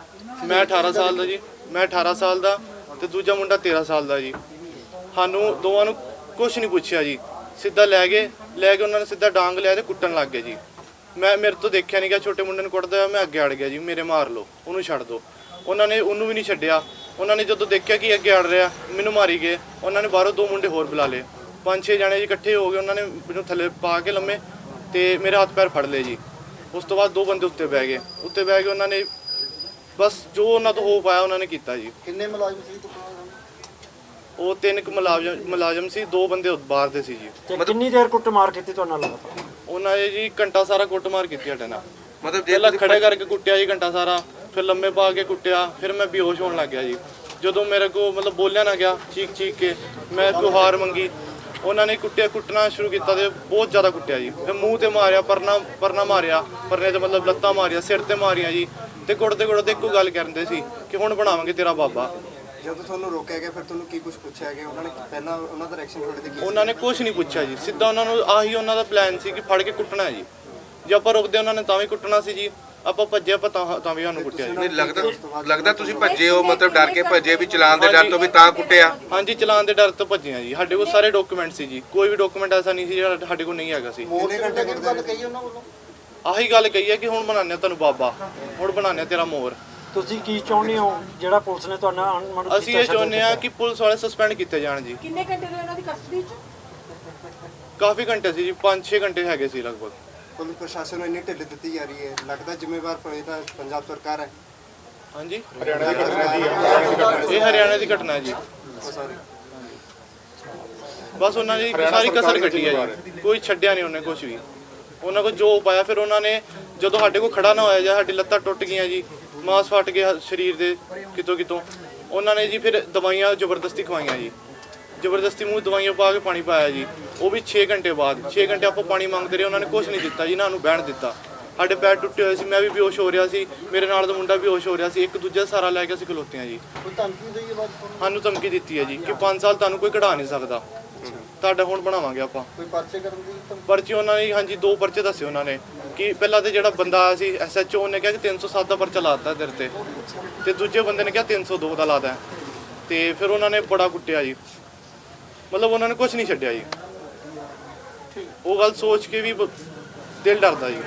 Speaker 9: ਮੈਂ 18 ਸਾਲ ਦਾ ਜੀ, ਮੈਂ 18 ਸਾਲ ਦਾ, ਤੇ ਦੂਜਾ ਮੁੰਡਾ 13 ਸਾਲ ਦਾ ਜੀ। ਸਾਨੂੰ ਦੋਵਾਂ ਨੂੰ ਕੁਝ ਨਹੀਂ ਪੁੱਛਿਆ ਜੀ, ਸਿੱਧਾ ਲੈ ਗਏ ਉਹਨਾਂ ਨੇ ਸਿੱਧਾ ਡਾਂਗ ਲਿਆ ਤੇ ਕੁੱਟਣ ਲੱਗ ਗਏ ਜੀ। ਮੇਰੇ ਤੋਂ ਦੇਖਿਆ ਨਹੀਂ ਗਿਆ, ਛੋਟੇ ਮੁੰਡੇ ਨੂੰ ਕੁੱਟਦਾ, ਮੈਂ ਅੱਗੇ ਅੜ ਗਿਆ ਜੀ, ਮੇਰੇ ਮਾਰ ਲਓ, ਉਹਨੂੰ ਛੱਡ ਦਿਓ। ਉਹਨਾਂ ਨੇ ਉਹਨੂੰ ਵੀ ਨਹੀਂ ਛੱਡਿਆ। ਉਹਨਾਂ ਨੇ ਜਦੋਂ ਦੇਖਿਆ ਕਿ ਅੱਗੇ ਅੜ ਰਿਹਾ, ਮੈਨੂੰ ਮਾਰੀ ਗਏ। ਉਹਨਾਂ ਨੇ ਬਾਹਰੋਂ 2 ਮੁੰਡੇ ਹੋਰ ਬੁਲਾ ਲਏ, 5-6 ਜਣੇ ਜੀ ਇਕੱਠੇ ਹੋ ਗਏ। ਉਹਨਾਂ ਨੇ ਮੈਨੂੰ ਥੱਲੇ ਪਾ ਕੇ ਲੰਮੇ ਤੇ ਮੇਰੇ ਹੱਥ ਪੈਰ ਫੜ ਲਏ ਜੀ। ਉਸ ਤੋਂ ਬਾਅਦ 2 ਬੰਦੇ ਉੱਤੇ ਬਹਿ ਗਏ ਉਹਨਾਂ ਨੇ ਬਸ ਜੋ ਉਹਨਾਂ ਤੋਂ ਹੋ ਪਾਇਆ ਉਹਨਾਂ ਨੇ ਕੀਤਾ ਜੀ।
Speaker 6: ਕਿੰਨੇ ਮੁਲਾਜ਼ਮ ਸੀ?
Speaker 9: ਉਹ 3 ਮੁਲਾਜ਼ਮ ਸੀ, 2 ਬੰਦੇ ਬਾਹਰ ਦੇ ਸੀ ਜੀ।
Speaker 4: ਤੇ ਕਿੰਨੀ ਦੇਰ ਕੁੱਟਮਾਰ ਕੀਤੀ ਤੁਹਾਨੂੰ ਲਗਾਤਾਰ?
Speaker 9: ਉਹਨਾਂ ਨੇ ਜੀ ਘੰਟਾ ਸਾਰਾ ਕੁੱਟਮਾਰ ਕੀਤੀ ਸਾਡੇ ਨਾਲ। ਮਤਲਬ ਪਹਿਲਾਂ ਖੜੇ ਕਰਕੇ ਕੁੱਟਿਆ ਜੀ ਘੰਟਾ ਸਾਰਾ, ਫਿਰ ਲੰਮੇ ਪਾ ਕੇ ਕੁੱਟਿਆ, ਫਿਰ ਮੈਂ ਬੇਹੋਸ਼ ਹੋਣ ਲੱਗ ਗਿਆ ਜੀ। ਜਦੋਂ ਮੇਰੇ ਕੋ ਮਤਲਬ ਬੋਲਿਆ ਨਾ ਗਿਆ, ਚੀਕ ਕੇ ਮੈਂ ਗੁਹਾਰ ਮੰਗੀ, ਉਹਨਾਂ ਨੇ ਕੁੱਟਣਾ ਸ਼ੁਰੂ ਕੀਤਾ ਤੇ ਬਹੁਤ ਜ਼ਿਆਦਾ ਕੁੱਟਿਆ ਜੀ। ਫਿਰ ਮੂੰਹ ਤੇ ਮਾਰਿਆ, ਪਰਨਾ ਮਾਰਿਆ, ਪਰਨੇ ਤੇ ਮਤਲਬ ਲੱਤਾਂ ਮਾਰੀਆਂ, ਸਿਰ ਤੇ ਮਾਰੀਆਂ ਜੀ। ਤੇ ਕੁੱਟਦੇ ਇੱਕੋ ਗੱਲ ਕਰਦੇ ਸੀ ਕਿ ਹੁਣ ਬਣਾਵਾਂਗੇ ਤੇਰਾ ਬਾਬਾ।
Speaker 6: ਜਦੋਂ ਤੁਹਾਨੂੰ ਰੋਕਿਆ ਗਿਆ ਫਿਰ ਤੁਹਾਨੂੰ ਕੀ ਕੁਝ ਪੁੱਛਿਆ ਗਿਆ? ਉਹਨਾਂ ਨੇ ਪਹਿਲਾਂ ਉਹਨਾਂ ਦਾ ਰਿਐਕਸ਼ਨ ਤੁਹਾਡੇ ਤੇ ਕੀ?
Speaker 9: ਉਹਨਾਂ ਨੇ ਕੁਝ ਨਹੀਂ ਪੁੱਛਿਆ ਜੀ, ਸਿੱਧਾ ਉਹਨਾਂ ਨੂੰ ਆਹੀ ਉਹਨਾਂ ਦਾ ਪਲਾਨ ਸੀ ਕਿ ਫੜ ਕੇ ਕੁੱਟਣਾ ਹੈ ਜੀ। ਜੇ ਆਪਾਂ ਰੁਕਦੇ ਉਹਨਾਂ ਨੇ ਤਾਂ ਵੀ ਕੁੱਟਣਾ ਸੀ ਜੀ, ਆਪਾਂ ਭੱਜੇ ਆਪਾਂ ਤਾਂ ਵੀ ਸਾਨੂੰ ਕੁੱਟਿਆ ਜੀ।
Speaker 10: ਨਹੀਂ ਲੱਗਦਾ ਤੁਸੀਂ ਭੱਜੇ ਹੋ, ਮਤਲਬ ਡਰ ਕੇ ਭੱਜੇ ਵੀ, ਚਲਾਨ ਦੇ ਡਰ ਤੋਂ ਵੀ ਤਾਂ ਕੁੱਟਿਆ?
Speaker 9: ਹਾਂਜੀ, ਚਲਾਨ ਦੇ ਡਰ ਤੋਂ ਭੱਜੇ ਆ ਜੀ। ਸਾਡੇ ਕੋਲ ਸਾਰੇ ਡਾਕੂਮੈਂਟ ਸੀ ਜੀ, ਕੋਈ ਵੀ ਡਾਕੂਮੈਂਟ ਐਸਾ ਨਹੀਂ ਸੀ ਜਿਹੜਾ ਸਾਡੇ ਕੋਲ ਨਹੀਂ ਹੈਗਾ ਸੀ।
Speaker 6: ਕਿੰਨੇ ਘੰਟੇ ਗੱਲ ਕਹੀ ਉਹਨਾਂ ਵੱਲੋਂ?
Speaker 9: ਆਹੀ ਗੱਲ ਕਹੀ ਹੈ ਕਿ ਹੁਣ ਬਣਾਉਂਦੇ ਤੁਹਾਨੂੰ ਬਾਬਾ, ਹੁਣ ਬਣਾਉਂਦੇ ਤੇਰਾ ਮੋਰ।
Speaker 4: ਤੁਸੀਂ ਕੀ ਚਾਹੁੰਦੇ ਹੋ ਜਿਹੜਾ ਪੁਲਿਸ ਨੇ ਤੁਹਾਨੂੰ ਅਨਮਨੁ?
Speaker 9: ਅਸੀਂ ਇਹ ਚਾਹੁੰਦੇ ਆ ਕਿ ਪੁਲਿਸ ਵਾਲੇ ਸਸਪੈਂਡ ਕੀਤੇ ਜਾਣ ਜੀ।
Speaker 5: ਕਿੰਨੇ ਘੰਟੇ ਰਹੇ ਉਹਨਾਂ ਦੀ ਕਸਟਡੀ 'ਚ?
Speaker 9: ਕਾਫੀ ਘੰਟੇ ਸੀ ਜੀ, 5-6 ਘੰਟੇ ਹੈਗੇ ਸੀ ਲਗਭਗ।
Speaker 6: ਪੁਲਿਸ ਪ੍ਰਸ਼ਾਸਨ ਨੂੰ ਇੰਨੀ ਢਿੱਲ ਦਿੱਤੀ ਜਾ ਰਹੀ ਹੈ, ਲੱਗਦਾ ਜ਼ਿੰਮੇਵਾਰ ਤਾਂ ਪੰਜਾਬ ਸਰਕਾਰ ਹੈ।
Speaker 9: ਹਾਂਜੀ, ਇਹ ਹਰਿਆਣਾ ਦੀ ਘਟਨਾ ਹੈ ਜੀ। ਬਸ ਉਹਨਾਂ ਦੀ ਸਾਰੀ ਕਸਰ ਕੱਟੀ ਹੈ ਜੀ, ਕੋਈ ਛੱਡਿਆ ਨਹੀਂ ਉਹਨੇ ਕੁਝ ਵੀ। ਉਹਨਾਂ ਕੋਲ ਜੋ ਪਾਇਆ, ਫਿਰ ਉਹਨਾਂ ਨੇ ਜਦੋਂ ਸਾਡੇ ਕੋਲ ਖੜਾ ਨਾ ਹੋਇਆ ਜਾਂ ਸਾਡੀ ਲੱਤਾਂ ਟੁੱਟ ਗਈਆਂ ਜੀ, ਮਾਸ ਫਟ ਗਿਆ ਸਰੀਰ ਦੇ ਕਿਤੋਂ, ਉਹਨਾਂ ਨੇ ਜੀ ਫਿਰ ਦਵਾਈਆਂ ਜ਼ਬਰਦਸਤੀ ਖਵਾਈਆਂ ਜੀ। ਜ਼ਬਰਦਸਤੀ ਮੂੰਹ ਦਵਾਈਆਂ ਪਾ ਕੇ ਪਾਣੀ ਪਾਇਆ ਜੀ। ਉਹ ਵੀ 6 ਘੰਟੇ ਬਾਅਦ। 6 ਘੰਟੇ ਆਪਾਂ ਪਾਣੀ ਮੰਗਦੇ ਰਹੇ, ਉਹਨਾਂ ਨੇ ਕੁਝ ਨਹੀਂ ਦਿੱਤਾ ਜੀ, ਨਾ ਨੂੰ ਬਹਿਣ ਦਿੱਤਾ। ਸਾਡੇ ਪੈਰ ਟੁੱਟੇ ਹੋਏ ਸੀ, ਮੈਂ ਵੀ ਬੇਹੋਸ਼ ਹੋ ਰਿਹਾ ਸੀ, ਮੇਰੇ ਨਾਲ ਦਾ ਮੁੰਡਾ ਬੇਹੋਸ਼ ਹੋ ਰਿਹਾ ਸੀ। ਇੱਕ ਦੂਜੇ ਦਾ ਸਹਾਰਾ ਲੈ ਕੇ ਅਸੀਂ ਖਲੋਤੇ ਹਾਂ ਜੀ।
Speaker 6: ਕੋਈ ਧਮਕੀ ਦੇਈ ਹੈ ਬਾਅਦ ਤੁਹਾਨੂੰ?
Speaker 9: ਸਾਨੂੰ ਧਮਕੀ ਦਿੱਤੀ ਹੈ ਜੀ ਕਿ 5 ਸਾਲ ਤੁਹਾਨੂੰ ਕੋਈ ਕਢਾ ਨਹੀਂ ਸਕਦਾ, ਤੁਹਾਡਾ ਹੁਣ ਬਣਾਵਾਂਗੇ ਆਪਾਂ।
Speaker 6: ਕੋਈ ਪਰਚੇ ਕਰਨ ਦੀ ਧਮਕੀ?
Speaker 9: ਪਰਚੇ ਉਹਨਾਂ ਨੇ ਹਾਂਜੀ 2 ਪਰਚੇ ਦੱਸੇ ਉਹਨਾਂ ਨੇ। ਕਿ ਪਹਿਲਾਂ ਤੇ ਜਿਹੜਾ ਬੰਦਾ ਆਇਆ ਸੀ SHO, ਉਹਨੇ ਕਿਹਾ ਕਿ 307 ਦਾ ਪਰਚਾ ਲਾਤਾ ਤੇਰੇ ਤੇ ਦੂਜੇ ਬੰਦੇ ਨੇ ਕਿਹਾ 302 ਦਾ ਲਾਦਾ। ਤੇ ਫਿਰ ਉਹਨਾਂ ਨੇ ਬੜਾ ਕੁੱਟਿਆ ਜੀ, ਮਤਲਬ ਉਹਨਾਂ ਨੇ ਕੁਝ ਨਹੀਂ ਛੱਡਿਆ ਜੀ। ਉਹ ਗੱਲ ਸੋਚ ਕੇ ਵੀ ਦਿਲ ਡਰਦਾ ਜੀ।